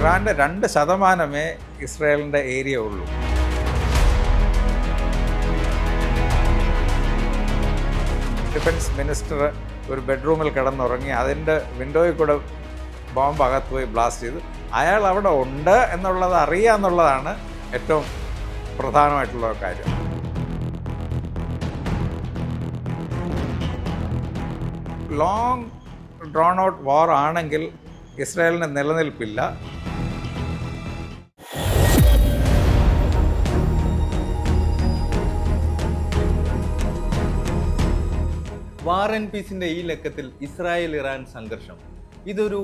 ഇറാൻ്റെ 2% ഇസ്രായേലിൻ്റെ ഏരിയ ഉള്ളൂ. ഡിഫൻസ് മിനിസ്റ്റർ ഒരു ബെഡ്റൂമിൽ കിടന്നുറങ്ങി, അതിൻ്റെ വിൻഡോയിൽ കൂടെ ബോംബ് അകത്ത് പോയി ബ്ലാസ്റ്റ് ചെയ്തു. അയാൾ അവിടെ ഉണ്ട് എന്നുള്ളത് അറിയുക എന്നുള്ളതാണ് ഏറ്റവും പ്രധാനമായിട്ടുള്ള കാര്യം. ലോങ് ഡ്രോൺ ഔട്ട് വാർ ആണെങ്കിൽ ഇസ്രായേലിന് നിലനിൽപ്പില്ല. വാർ ആൻഡ് പീസിന്റെ ഈ ലക്കത്തിൽ ഇസ്രായേൽ ഇറാൻ സംഘർഷം ഇതൊരു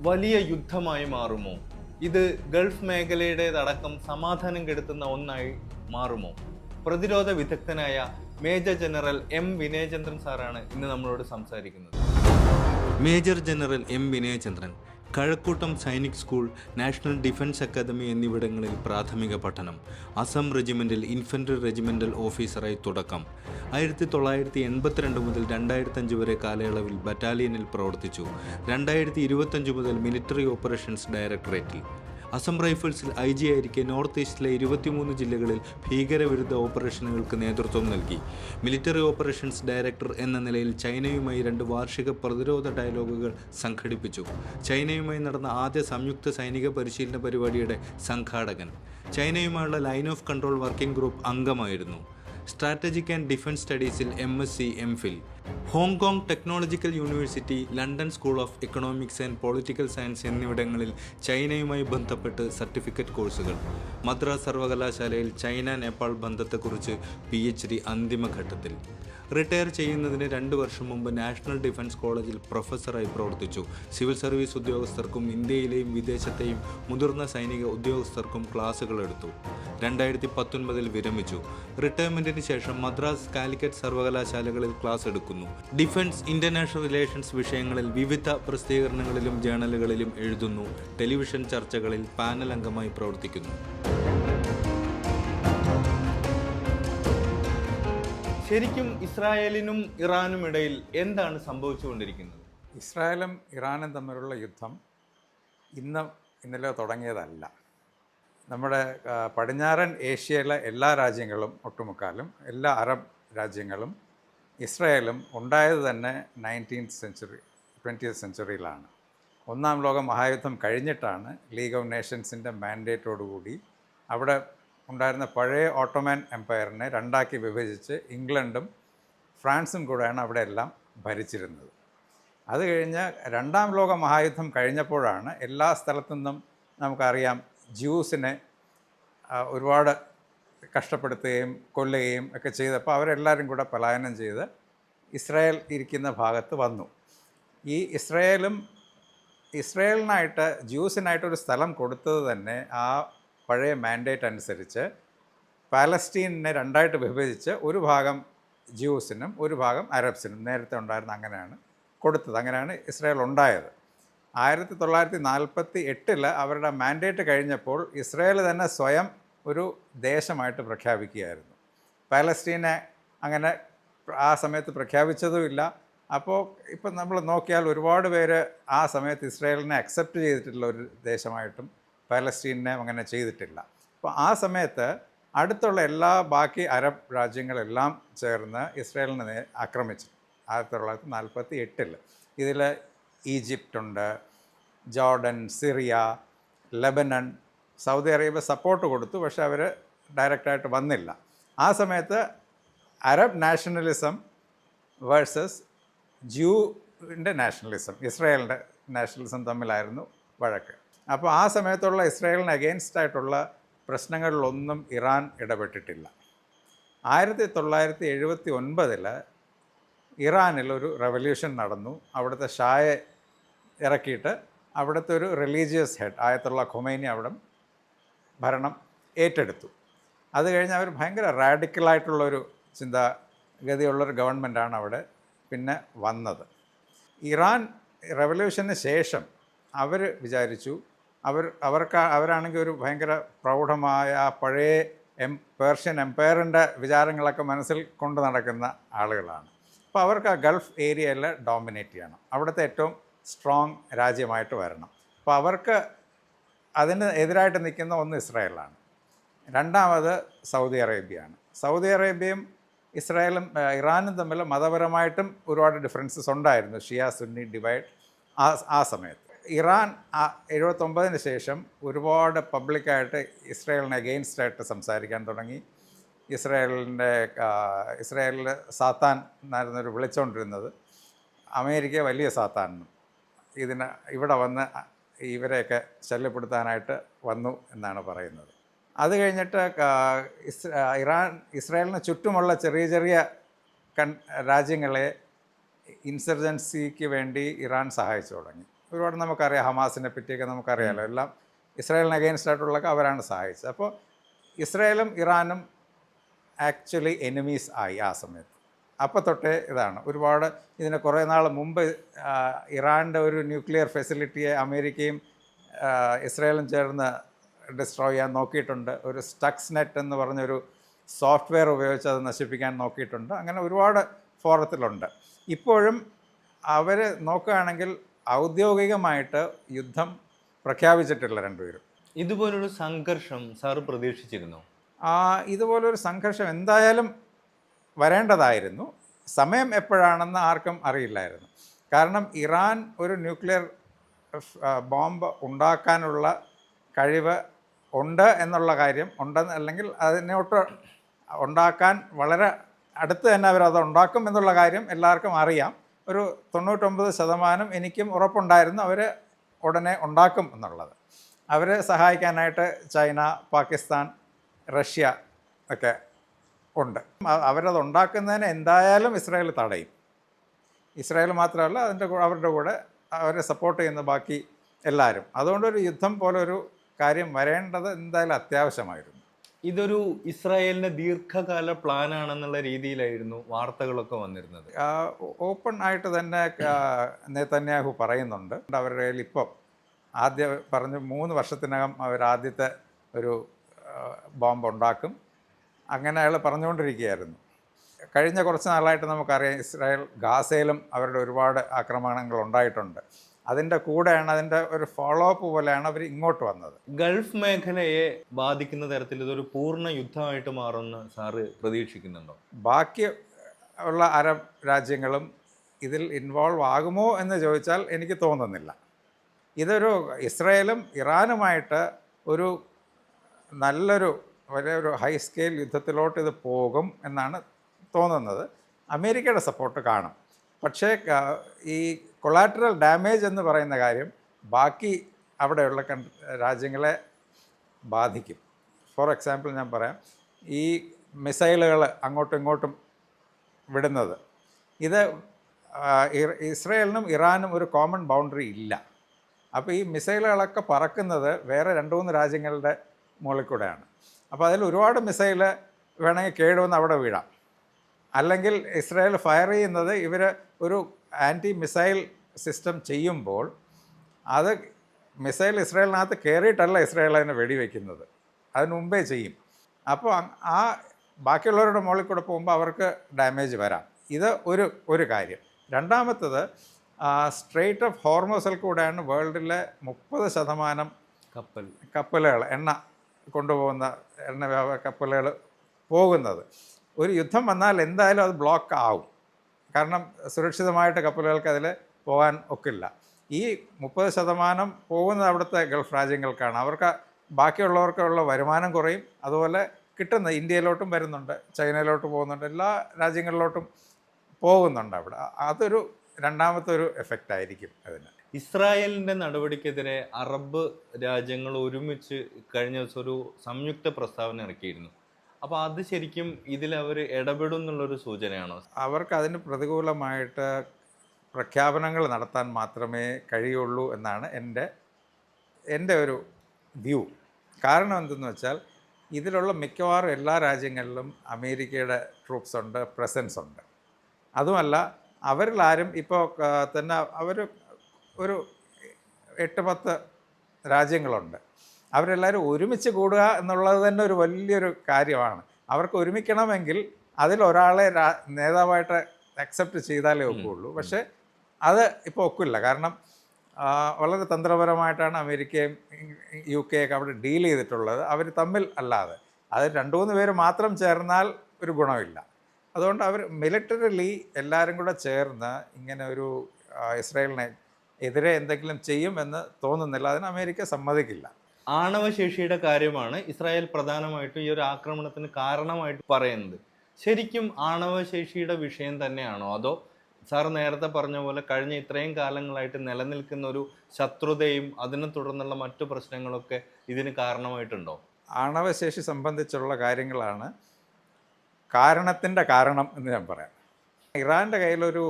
വലിയ യുദ്ധമായി മാറുമോ? ഇത് ഗൾഫ് മേഖലയുടേതടക്കം സമാധാനം കെടുത്തുന്ന ഒന്നായി മാറുമോ? പ്രതിരോധ വിദഗ്ധനായ മേജർ ജനറൽ എം വിനയചന്ദ്രൻ സാറാണ് ഇന്ന് നമ്മളോട് സംസാരിക്കുന്നത്. Major general M Vinayachandran, Kazhakoottam Sainik school, national defence academy എന്നിവിടങ്ങളിൽ പ്രാഥമിക പഠനം, അസം റെജിമെൻറ്റിൽ ഇൻഫൻട്രി റെജിമെൻ്റൽ ഓഫീസറായി തുടക്കം. 1982 മുതൽ 2005 വരെ കാലയളവിൽ ബറ്റാലിയനിൽ പ്രവർത്തിച്ചു. 2025 മുതൽ മിലിറ്ററി ഓപ്പറേഷൻസ് ഡയറക്ടറേറ്റിൽ. അസം റൈഫിൾസിൽ IG ആയിരിക്കെ നോർത്ത് ഈസ്റ്റിലെ 23 ജില്ലകളിൽ ഭീകരവിരുദ്ധ ഓപ്പറേഷനുകൾക്ക് നേതൃത്വം നൽകി. മിലിറ്ററി ഓപ്പറേഷൻസ് ഡയറക്ടർ എന്ന നിലയിൽ ചൈനയുമായി 2 വാർഷിക പ്രതിരോധ ഡയലോഗുകൾ സംഘടിപ്പിച്ചു. ചൈനയുമായി നടന്ന ആദ്യ സംയുക്ത സൈനിക പരിശീലന പരിപാടിയുടെ സംഘാടകൻ. ചൈനയുമായുള്ള line of control working group അംഗമായിരുന്നു. സ്ട്രാറ്റജിക് ആൻഡ് ഡിഫൻസ് സ്റ്റഡീസിൽ MSc MPhil. Hong Kong technological university, London school of economics and political science എന്നിവിടങ്ങളിൽ ചൈനയുമായി ബന്ധപ്പെട്ട് സർട്ടിഫിക്കറ്റ് കോഴ്സുകൾ. മദ്രാസ് സർവകലാശാലയിൽ ചൈന നേപ്പാൾ ബന്ധത്തെക്കുറിച്ച് PhD അന്തിമഘട്ടത്തിൽ. റിട്ടയർ ചെയ്യുന്നതിന് 2 വർഷം മുമ്പ് നാഷണൽ ഡിഫൻസ് കോളേജിൽ പ്രൊഫസറായി പ്രവർത്തിച്ചു. സിവിൽ സർവീസ് ഉദ്യോഗസ്ഥർക്കും ഇന്ത്യയിലെയും വിദേശത്തെയും മുതിർന്ന സൈനിക ഉദ്യോഗസ്ഥർക്കും ക്ലാസുകൾ എടുത്തു. 2019 വിരമിച്ചു. റിട്ടയർമെൻറ്റിന് ശേഷം മദ്രാസ്, കാലിക്കറ്റ് സർവകലാശാലകളിൽ ക്ലാസ് എടുക്കുന്നു. ഡിഫൻസ്, ഇന്റർനാഷണൽ റിലേഷൻസ് വിഷയങ്ങളിൽ വിവിധ പ്രസിദ്ധീകരണങ്ങളിലും ജേണലുകളിലും എഴുതുന്നു. ടെലിവിഷൻ ചർച്ചകളിൽ പാനൽ അംഗമായി പ്രവർത്തിക്കുന്നു. ശരിക്കും ഇസ്രായേലിനും ഇറാനും ഇടയിൽ എന്താണ് സംഭവിച്ചുകൊണ്ടിരിക്കുന്നത്? ഇസ്രായേലും ഇറാനും തമ്മിലുള്ള യുദ്ധം ഇന്നലെ തുടങ്ങിയതല്ല. നമ്മുടെ പടിഞ്ഞാറൻ ഏഷ്യയിലെ എല്ലാ രാജ്യങ്ങളും, ഒട്ടുമുക്കാലും എല്ലാ അറബ് രാജ്യങ്ങളും ഇസ്രായേലും ഉണ്ടായത് തന്നെ 20th സെഞ്ച്വറിയിലാണ്. 1-ാം ലോക മഹായുദ്ധം കഴിഞ്ഞിട്ടാണ് ലീഗ് ഓഫ് നേഷൻസിൻ്റെ മാൻഡേറ്റോടുകൂടി അവിടെ ഉണ്ടായിരുന്ന പഴയ ഓട്ടോമൻ എംപയറിനെ 2ആക്കി വിഭജിച്ച് ഇംഗ്ലണ്ടും ഫ്രാൻസും കൂടെയാണ് അവിടെ എല്ലാം ഭരിച്ചിരുന്നത്. അത് കഴിഞ്ഞ് 2-ാം ലോക മഹായുദ്ധം കഴിഞ്ഞപ്പോഴാണ് എല്ലാ സ്ഥലത്തു നിന്നും നമുക്കറിയാം ജ്യൂസിനെ ഒരുപാട് കഷ്ടപ്പെടുത്തുകയും കൊല്ലുകയും ഒക്കെ ചെയ്തപ്പോൾ അവരെല്ലാവരും കൂടെ പലായനം ചെയ്ത് ഇസ്രായേൽ ഇരിക്കുന്ന ഭാഗത്ത് വന്നു. ഈ ഇസ്രായേലിനായിട്ട് ജ്യൂസിനായിട്ടൊരു സ്ഥലം കൊടുത്തത് തന്നെ ആ പഴയ മാൻഡേറ്റ് അനുസരിച്ച് പാലസ്റ്റീനെ 2ആയിട്ട് വിഭജിച്ച് ഒരു ഭാഗം ജ്യൂസിനും ഒരു ഭാഗം അറബ്സിനും നേരത്തെ ഉണ്ടായിരുന്ന അങ്ങനെയാണ് കൊടുത്തത്. അങ്ങനെയാണ് ഇസ്രായേൽ ഉണ്ടായത്. 1948 അവരുടെ മാൻഡേറ്റ് കഴിഞ്ഞപ്പോൾ ഇസ്രായേൽ തന്നെ സ്വയം ഒരു ദേശമായിട്ട് പ്രഖ്യാപിക്കുകയായിരുന്നു. പാലസ്റ്റീനെ അങ്ങനെ ആ സമയത്ത് പ്രഖ്യാപിച്ചതുമില്ല. അപ്പോൾ ഇപ്പം നമ്മൾ നോക്കിയാൽ ഒരുപാട് പേര് ആ സമയത്ത് ഇസ്രായേലിനെ അക്സെപ്റ്റ് ചെയ്തിട്ടുള്ള ഒരു ദേശമായിട്ടും പാലസ്റ്റീനെ അങ്ങനെ ചെയ്തിട്ടില്ല. അപ്പോൾ ആ സമയത്ത് അടുത്തുള്ള എല്ലാ ബാക്കി അറബ് രാജ്യങ്ങളെല്ലാം ചേർന്ന് ഇസ്രായേലിനെ ആക്രമിച്ചു 1948. ഇതിൽ ഈജിപ്തുണ്ട്, Jordan, Syria, Lebanon, Saudi Arabia support കൊടുത്തു. പക്ഷേ അവർ ഡയറക്റ്റായിട്ട് വന്നില്ല. ആ സമയത്ത് അറബ് നാഷണലിസം വേഴ്സസ് ജ്യൂവിൻ്റെ നാഷണലിസം, ഇസ്രായേലിൻ്റെ നാഷണലിസം തമ്മിലായിരുന്നു വഴക്ക്. അപ്പോൾ ആ സമയത്തുള്ള ഇസ്രായേലിന് അഗെയിൻസ്റ്റ് ആയിട്ടുള്ള പ്രശ്നങ്ങളിലൊന്നും ഇറാൻ ഇടപെട്ടിട്ടില്ല. 1979 ഇറാനിൽ ഒരു റെവല്യൂഷൻ നടന്നു. അവിടുത്തെ ഷായെ ഇറക്കിയിട്ട് അവിടുത്തെ ഒരു റിലീജിയസ് ഹെഡ് ആയത്തുള്ള ഖൊമൈനി അവിടെ ഭരണം ഏറ്റെടുത്തു. അത് കഴിഞ്ഞ് അവർ ഭയങ്കര റാഡിക്കലായിട്ടുള്ളൊരു ചിന്താഗതിയുള്ളൊരു ഗവൺമെൻറ്റാണ് അവിടെ പിന്നെ വന്നത്. ഇറാൻ റെവല്യൂഷന് ശേഷം അവർ വിചാരിച്ചു, അവരാണെങ്കിൽ ഒരു ഭയങ്കര പ്രൗഢമായ പഴയ പേർഷ്യൻ എംപയറിൻ്റെ വിചാരങ്ങളൊക്കെ മനസ്സിൽ കൊണ്ട് നടക്കുന്ന ആളുകളാണ്. അപ്പോൾ അവർക്ക് ആ ഗൾഫ് ഏരിയയിൽ ഡോമിനേറ്റ് ചെയ്യണം, അവിടുത്തെ ഏറ്റവും സ്ട്രോങ് രാജ്യമായിട്ട് വരണം. അപ്പോൾ അവർക്ക് അതിന് എതിരായിട്ട് നിൽക്കുന്ന ഒന്ന് ഇസ്രായേലാണ്, രണ്ടാമത് സൗദി അറേബ്യയാണ്. സൗദി അറേബ്യയും ഇസ്രായേലും ഇറാനും തമ്മിൽ മതപരമായിട്ടും ഒരുപാട് ഡിഫറൻസസ് ഉണ്ടായിരുന്നു, ഷിയ സുന്നി ഡിവൈഡ് ആ സമയത്ത്. ഇറാൻ 79-ന് ശേഷം ഒരുപാട് പബ്ലിക്കായിട്ട് ഇസ്രായേലിനെ അഗെയിൻസ്റ്റായിട്ട് സംസാരിക്കാൻ തുടങ്ങി. ഇസ്രായേലിൽ സാത്താൻ എന്നായിരുന്നൊരു വിളിച്ചുകൊണ്ടിരുന്നത്, അമേരിക്ക വലിയ സാത്താൻ, ഇവിടെ വന്ന് ഇവരെയൊക്കെ ശല്യപ്പെടുത്താനായിട്ട് വന്നു എന്നാണ് പറയുന്നത്. അത് കഴിഞ്ഞിട്ട് ഇസ്രായേലിന് ചുറ്റുമുള്ള ചെറിയ ചെറിയ രാജ്യങ്ങളെ ഇൻസർജൻസിക്ക് വേണ്ടി ഇറാൻ സഹായിച്ചു തുടങ്ങി. ഒരുപാട് നമുക്കറിയാം, ഹമാസിനെ പറ്റിയൊക്കെ നമുക്കറിയാമല്ലോ, എല്ലാം ഇസ്രായേലിന് അഗെയിൻസ്റ്റ് ആയിട്ടുള്ളതൊക്കെ അവരാണ് സഹായിച്ചത്. അപ്പോൾ ഇസ്രായേലും ഇറാനും ആക്ച്വലി എനിമീസ് ആയി ആ സമയത്ത്. അപ്പോൾ തൊട്ടേ ഇതാണ്. ഒരുപാട് ഇതിന് കുറേ നാൾ മുമ്പ് ഇറാൻ്റെ ഒരു ന്യൂക്ലിയർ ഫെസിലിറ്റിയെ അമേരിക്കയും ഇസ്രായേലും ചേർന്ന് ഡിസ്ട്രോയ് ചെയ്യാൻ നോക്കിയിട്ടുണ്ട്. ഒരു സ്റ്റക്സ് നെറ്റ് എന്ന് പറഞ്ഞൊരു സോഫ്റ്റ്വെയർ ഉപയോഗിച്ച് അത് നശിപ്പിക്കാൻ നോക്കിയിട്ടുണ്ട്. അങ്ങനെ ഒരുപാട് ഫോറത്തിലുണ്ട്. ഇപ്പോഴും അവർ നോക്കുകയാണെങ്കിൽ ഔദ്യോഗികമായിട്ട് യുദ്ധം പ്രഖ്യാപിച്ചിട്ടില്ല രണ്ടുപേരും. ഇതുപോലൊരു സംഘർഷം സാർ പ്രതീക്ഷിച്ചിരുന്നു? ഇതുപോലൊരു സംഘർഷം എന്തായാലും വരേണ്ടതായിരുന്നു. സമയം എപ്പോഴാണെന്ന് ആർക്കും അറിയില്ലായിരുന്നു. കാരണം ഇറാൻ ഒരു ന്യൂക്ലിയർ ബോംബ് ഉണ്ടാക്കാനുള്ള കഴിവ് ഉണ്ട് എന്നുള്ള കാര്യം ഉണ്ടെന്ന്, അല്ലെങ്കിൽ അതിനോട്ട് ഉണ്ടാക്കാൻ വളരെ അടുത്ത് തന്നെ അവരത് ഉണ്ടാക്കും എന്നുള്ള കാര്യം എല്ലാവർക്കും അറിയാം. ഒരു 99% എനിക്കും ഉറപ്പുണ്ടായിരുന്നു അവർ ഉടനെ ഉണ്ടാക്കും എന്നുള്ളത്. അവരെ സഹായിക്കാനായിട്ട് ചൈന, പാകിസ്ഥാൻ, റഷ്യ ഒക്കെ ഉണ്ട്. അവരത് ഉണ്ടാക്കുന്നതിന് എന്തായാലും ഇസ്രായേൽ തടയും. ഇസ്രായേൽ മാത്രമല്ല, അവരുടെ കൂടെ അവരെ സപ്പോർട്ട് ചെയ്യുന്ന ബാക്കി എല്ലാവരും. അതുകൊണ്ടൊരു യുദ്ധം പോലൊരു കാര്യം വരേണ്ടത് എന്തായാലും അത്യാവശ്യമായിരുന്നു. ഇതൊരു ഇസ്രായേലിൻ്റെ ദീർഘകാല പ്ലാനാണെന്നുള്ള രീതിയിലായിരുന്നു വാർത്തകളൊക്കെ വന്നിരുന്നത്. ഓപ്പൺ ആയിട്ട് തന്നെ നെതന്യാഹു പറയുന്നുണ്ട്. അവരുടെ കയ്യിൽ ഇപ്പം ആദ്യം പറഞ്ഞു 3 വർഷത്തിനകം അവർ ആദ്യത്തെ ഒരു ബോംബ് ഉണ്ടാക്കും. അങ്ങനെ അയാൾ പറഞ്ഞുകൊണ്ടിരിക്കുകയായിരുന്നു. കഴിഞ്ഞ കുറച്ച് നാളായിട്ട് നമുക്കറിയാം, ഇസ്രായേൽ ഗാസയിലും അവരുടെ ഒരുപാട് ആക്രമണങ്ങൾ ഉണ്ടായിട്ടുണ്ട്. അതിൻ്റെ കൂടെയാണ്, അതിൻ്റെ ഒരു ഫോളോ അപ്പ് പോലെയാണ് അവർ ഇങ്ങോട്ട് വന്നത്. ഗൾഫ് മേഖലയെ ബാധിക്കുന്ന തരത്തിൽ ഇതൊരു പൂർണ്ണ യുദ്ധമായിട്ട് മാറുമെന്ന് സാറ് പ്രതീക്ഷിക്കുന്നുണ്ടോ? ബാക്കി ഉള്ള അറബ് രാജ്യങ്ങളും ഇതിൽ ഇൻവോൾവ് ആകുമോ എന്ന് ചോദിച്ചാൽ എനിക്ക് തോന്നുന്നില്ല. ഇതൊരു ഇസ്രായേലും ഇറാനുമായിട്ട് ഒരു നല്ലൊരു വലിയൊരു ഹൈ സ്കെയിൽ യുദ്ധത്തിലോട്ട് ഇത് പോകും എന്നാണ് തോന്നുന്നത്. അമേരിക്കയുടെ സപ്പോർട്ട് കാണും. പക്ഷേ ഈ കൊളാറ്ററൽ ഡാമേജ് എന്ന് പറയുന്ന കാര്യം ബാക്കി അവിടെയുള്ള രാജ്യങ്ങളെ ബാധിക്കും. ഫോർ എക്സാമ്പിൾ ഞാൻ പറയാം, ഈ മിസൈലുകൾ അങ്ങോട്ടും ഇങ്ങോട്ടും വിടുന്നത്, ഇത് ഇസ്രായേലിനും ഇറാനും ഒരു കോമൺ ബൗണ്ടറി ഇല്ല. അപ്പോൾ ഈ മിസൈലുകളൊക്കെ പറക്കുന്നത് വേറെ 2-3 രാജ്യങ്ങളുടെ മുകളിൽ കൂടെയാണ്. അപ്പോൾ അതിൽ ഒരുപാട് മിസൈൽ വേണമെങ്കിൽ കേടുവന്ന് അവിടെ വീഴാം. അല്ലെങ്കിൽ ഇസ്രായേൽ ഫയർ ചെയ്യുന്നത് ഇവർ ഒരു ആൻറ്റി മിസൈൽ സിസ്റ്റം ചെയ്യുമ്പോൾ അത് മിസൈൽ ഇസ്രായേലിനകത്ത് കയറിയിട്ടല്ല ഇസ്രായേൽ അതിനെ വെടിവെക്കുന്നത്, അതിന് മുമ്പേ ചെയ്യും. അപ്പോൾ ആ ബാക്കിയുള്ളവരുടെ മുകളിൽ കൂടെ പോകുമ്പോൾ അവർക്ക് ഡാമേജ് വരാം. ഇത് ഒരു കാര്യം. രണ്ടാമത്തത്, സ്ട്രെയ്റ്റ് ഓഫ് ഹോർമോസിൽ കൂടെയാണ് വേൾഡിലെ 30% കപ്പലുകൾ, എണ്ണ കൊണ്ടുപോകുന്ന എണ്ണ കപ്പലുകൾ പോകുന്നത്. ഒരു യുദ്ധം വന്നാൽ എന്തായാലും അത് ബ്ലോക്ക് ആവും. കാരണം സുരക്ഷിതമായിട്ട് കപ്പലുകൾക്ക് അതിൽ പോകാൻ ഒക്കില്ല. ഈ 30% പോകുന്നത് അവിടുത്തെ ഗൾഫ് രാജ്യങ്ങൾക്കാണ്. അവർക്ക് ബാക്കിയുള്ളവർക്കുള്ള വരുമാനം കുറയും. അതുപോലെ കിട്ടുന്ന ഇന്ത്യയിലോട്ടും വരുന്നുണ്ട്, ചൈനയിലോട്ട് പോകുന്നുണ്ട്, എല്ലാ രാജ്യങ്ങളിലോട്ടും പോകുന്നുണ്ട് അവിടെ. അതൊരു രണ്ടാമത്തെ ഒരു എഫക്റ്റ് ആയിരിക്കും അതിന്. ഇസ്രായേലിൻ്റെ നടപടിക്കെതിരെ അറബ് രാജ്യങ്ങൾ ഒരുമിച്ച് കഴിഞ്ഞ ദിവസം ഒരു സംയുക്ത പ്രസ്താവന ഇറക്കിയിരുന്നു. അപ്പോൾ അത് ശരിക്കും ഇതിലവർ ഇടപെടും എന്നുള്ളൊരു സൂചനയാണോ? അവർക്ക് അതിന് പ്രതികൂലമായിട്ട് പ്രഖ്യാപനങ്ങൾ നടത്താൻ മാത്രമേ കഴിയുള്ളൂ എന്നാണ് എൻ്റെ ഒരു വ്യൂ. കാരണം എന്തെന്ന് വെച്ചാൽ, ഇതിലുള്ള മിക്കവാറും എല്ലാ രാജ്യങ്ങളിലും അമേരിക്കയുടെ ട്രൂപ്സ് ഉണ്ട്, പ്രസൻസ് ഉണ്ട്. അതുമല്ല, അവരിലാരും ഇപ്പോൾ തന്നെ ഒരു 8-10 രാജ്യങ്ങളുണ്ട്. അവരെല്ലാവരും ഒരുമിച്ച് കൂടുക എന്നുള്ളത് തന്നെ ഒരു വലിയൊരു കാര്യമാണ്. അവർക്ക് ഒരുമിക്കണമെങ്കിൽ അതിലൊരാളെ നേതാവായിട്ട് അക്സെപ്റ്റ് ചെയ്താലേ ഒക്കുള്ളൂ. പക്ഷേ അത് ഇപ്പോൾ ഒക്കില്ല. കാരണം വളരെ തന്ത്രപരമായിട്ടാണ് അമേരിക്കയും UK ഒക്കെ അവിടെ ഡീൽ ചെയ്തിട്ടുള്ളത് അവർ തമ്മിൽ അല്ലാതെ. അത് 2-3 പേര് മാത്രം ചേർന്നാൽ ഒരു ഗുണമില്ല. അതുകൊണ്ട് അവർ മിലിറ്ററിലി എല്ലാവരും കൂടെ ചേർന്ന് ഇങ്ങനെ ഒരു ഇസ്രായേലിനെ എതിരെ എന്തെങ്കിലും ചെയ്യും എന്ന് തോന്നുന്നില്ല. അതിന് അമേരിക്ക സമ്മതിക്കില്ല. ആണവശേഷിയുടെ കാര്യമാണ് ഇസ്രായേൽ പ്രധാനമായിട്ടും ഈ ഒരു ആക്രമണത്തിന് കാരണമായിട്ട് പറയുന്നത്. ശരിക്കും ആണവശേഷിയുടെ വിഷയം തന്നെയാണോ, അതോ സാർ നേരത്തെ പറഞ്ഞ പോലെ കഴിഞ്ഞ ഇത്രയും കാലങ്ങളായിട്ട് നിലനിൽക്കുന്ന ഒരു ശത്രുതയും അതിനെ തുടർന്നുള്ള മറ്റു പ്രശ്നങ്ങളൊക്കെ ഇതിന് കാരണമായിട്ടുണ്ടോ? ആണവശേഷി സംബന്ധിച്ചുള്ള കാര്യങ്ങളാണ് കാരണത്തിൻ്റെ കാരണം എന്ന് ഞാൻ പറയാം. ഇറാൻ്റെ കയ്യിലൊരു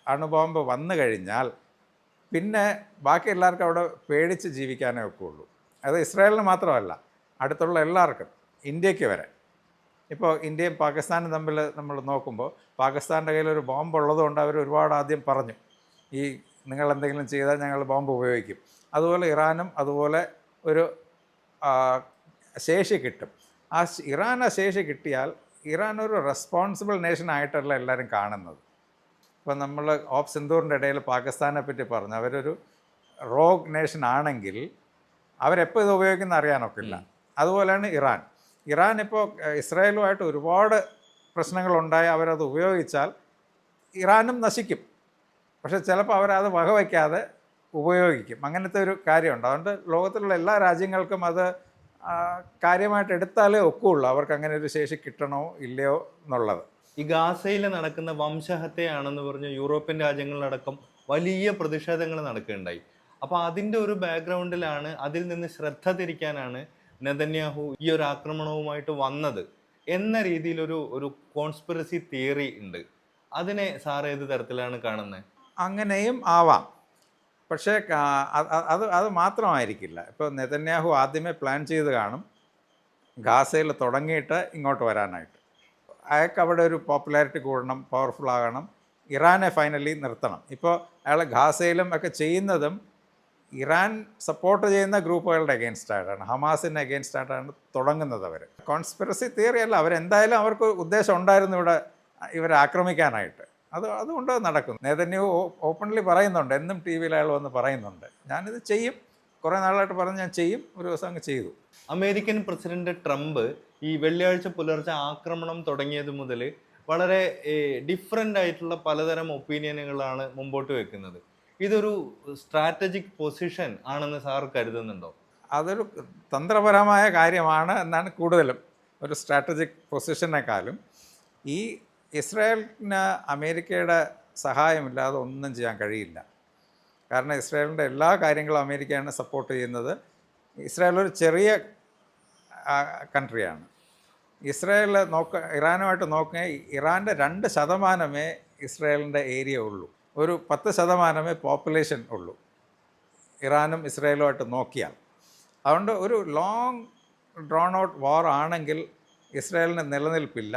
അണുബോംബ് വന്നു കഴിഞ്ഞാൽ പിന്നെ ബാക്കി എല്ലാവർക്കും അവിടെ പേടിച്ച് ജീവിക്കാനേ ഒക്കെയുള്ളൂ. അത് ഇസ്രായേലിന് മാത്രമല്ല, അടുത്തുള്ള എല്ലാവർക്കും, ഇന്ത്യക്ക് വരെ. ഇപ്പോൾ ഇന്ത്യയും പാകിസ്ഥാനും തമ്മിൽ നമ്മൾ നോക്കുമ്പോൾ പാകിസ്ഥാൻ്റെ കയ്യിലൊരു ബോംബ് ഉള്ളതുകൊണ്ട് അവർ ഒരുപാട് ആദ്യം പറഞ്ഞു, ഈ നിങ്ങൾ എന്തെങ്കിലും ചെയ്താൽ ഞങ്ങൾ ബോംബ് ഉപയോഗിക്കും. അതുപോലെ ഇറാനും അതുപോലെ ഒരു ശേഷി കിട്ടും. ഇറാൻ ആ ശേഷി കിട്ടിയാൽ ഇറാൻ ഒരു റെസ്പോൺസിബിൾ നേഷനായിട്ടല്ല എല്ലാവരും കാണുന്നത്. ഇപ്പം നമ്മൾ ഓഫ് സിന്ദൂറിൻ്റെ ഇടയിൽ പാകിസ്ഥാനെ പറ്റി പറഞ്ഞു, അവരൊരു റോഗ് നേഷൻ ആണെങ്കിൽ അവരെപ്പോൾ ഇത് ഉപയോഗിക്കുന്ന അറിയാനൊക്കില്ല. അതുപോലെയാണ് ഇറാൻ ഇപ്പോൾ ഇസ്രായേലുമായിട്ട് ഒരുപാട് പ്രശ്നങ്ങളുണ്ടായി അവരത് ഉപയോഗിച്ചാൽ ഇറാനും നശിക്കും. പക്ഷെ ചിലപ്പോൾ അവരത് വകവയ്ക്കാതെ ഉപയോഗിക്കും. അങ്ങനത്തെ ഒരു കാര്യമുണ്ട്. അതുകൊണ്ട് ലോകത്തിലുള്ള എല്ലാ രാജ്യങ്ങൾക്കും അത് കാര്യമായിട്ട് എടുത്താലേ ഒക്കുകയുള്ളൂ അവർക്ക് അങ്ങനെ ഒരു ശേഷി കിട്ടണോ ഇല്ലയോ എന്നുള്ളത്. ഈ ഗാസയിൽ നടക്കുന്ന വംശഹത്യയാണെന്ന് പറഞ്ഞ് യൂറോപ്യൻ രാജ്യങ്ങളിലടക്കം വലിയ പ്രതിഷേധങ്ങൾ നടക്കുകയുണ്ടായി. അപ്പോൾ അതിൻ്റെ ഒരു ബാക്ക്ഗ്രൗണ്ടിലാണ്, അതിൽ നിന്ന് ശ്രദ്ധ തിരിക്കാനാണ് നെതന്യാഹു ഈ ഒരു ആക്രമണവുമായിട്ട് വന്നത് എന്ന രീതിയിലൊരു കോൺസ്പിറസി തിയറി ഉണ്ട്. അതിനെ സാർ ഏത് തരത്തിലാണ് കാണുന്നത്? അങ്ങനെയും ആവാം. പക്ഷേ അത് മാത്രമായിരിക്കില്ല. ഇപ്പോൾ നെതന്യാഹു ആദ്യമേ പ്ലാൻ ചെയ്ത് കാണും ഗാസയിൽ തുടങ്ങിയിട്ട് ഇങ്ങോട്ട് വരാനായിട്ട്. അയാൾക്ക് അവിടെ ഒരു പോപ്പുലാരിറ്റി കൂടണം, പവർഫുൾ ആകണം, ഇറാനെ ഫൈനലി നിർത്തണം. ഇപ്പോൾ അയാൾ ഗാസയിലും ഒക്കെ ചെയ്യുന്നതും ഇറാൻ സപ്പോർട്ട് ചെയ്യുന്ന ഗ്രൂപ്പുകളുടെ അഗെയിൻസ്റ്റായിട്ടാണ്, ഹമാസിൻ്റെ അഗെയിൻസ്റ്റായിട്ടാണ് തുടങ്ങുന്നത്. അവർ കോൺസ്പിറസി തിയറി അല്ല, അവരെന്തായാലും അവർക്ക് ഉദ്ദേശം ഉണ്ടായിരുന്നു ഇവരെ ആക്രമിക്കാനായിട്ട്. അതുകൊണ്ട് നടക്കുന്നു. നെതന്യാഹു ഓപ്പൺലി പറയുന്നുണ്ട്, എന്നും ടി വിയിൽ അയാൾ വന്ന് പറയുന്നുണ്ട്, ഞാനിത് ചെയ്യും, കുറേ നാളായിട്ട് പറഞ്ഞ് ഞാൻ ചെയ്യും, ഒരു ദിവസം അങ്ങ് ചെയ്തു. അമേരിക്കൻ പ്രസിഡന്റ് ട്രംപ് ഈ വെള്ളിയാഴ്ച പുലർച്ചെ ആക്രമണം തുടങ്ങിയത് മുതൽ വളരെ ഡിഫറെൻ്റ് ആയിട്ടുള്ള പലതരം ഒപ്പീനിയനുകളാണ് മുമ്പോട്ട് വെക്കുന്നത്. ഇതൊരു സ്ട്രാറ്റജിക് പൊസിഷൻ ആണെന്ന് സാർ കരുതുന്നുണ്ടോ? അതൊരു തന്ത്രപരമായ കാര്യമാണ് എന്നാണ് കൂടുതലും. ഒരു സ്ട്രാറ്റജിക് പൊസിഷനേക്കാളും ഈ ഇസ്രായേലിന് അമേരിക്കയുടെ സഹായമില്ലാതെ ഒന്നും ചെയ്യാൻ കഴിയില്ല. കാരണം ഇസ്രായേലിൻ്റെ എല്ലാ കാര്യങ്ങളും അമേരിക്കയാണ് സപ്പോർട്ട് ചെയ്യുന്നത്. ഇസ്രായേൽ ഒരു ചെറിയ കൺട്രിയാണ്. ഇസ്രായേൽ ഇറാനുമായിട്ട് നോക്കുക, ഇറാൻ്റെ 2% ഇസ്രായേലിൻ്റെ ഏരിയ ഉള്ളൂ. ഒരു 10% പോപ്പുലേഷൻ ഉള്ളൂ ഇറാനും ഇസ്രായേലുമായിട്ട് നോക്കിയാൽ. അതുകൊണ്ട് ഒരു ലോങ് ഡ്രോൺ ഔട്ട് വാർ ആണെങ്കിൽ ഇസ്രായേലിന് നിലനിൽപ്പില്ല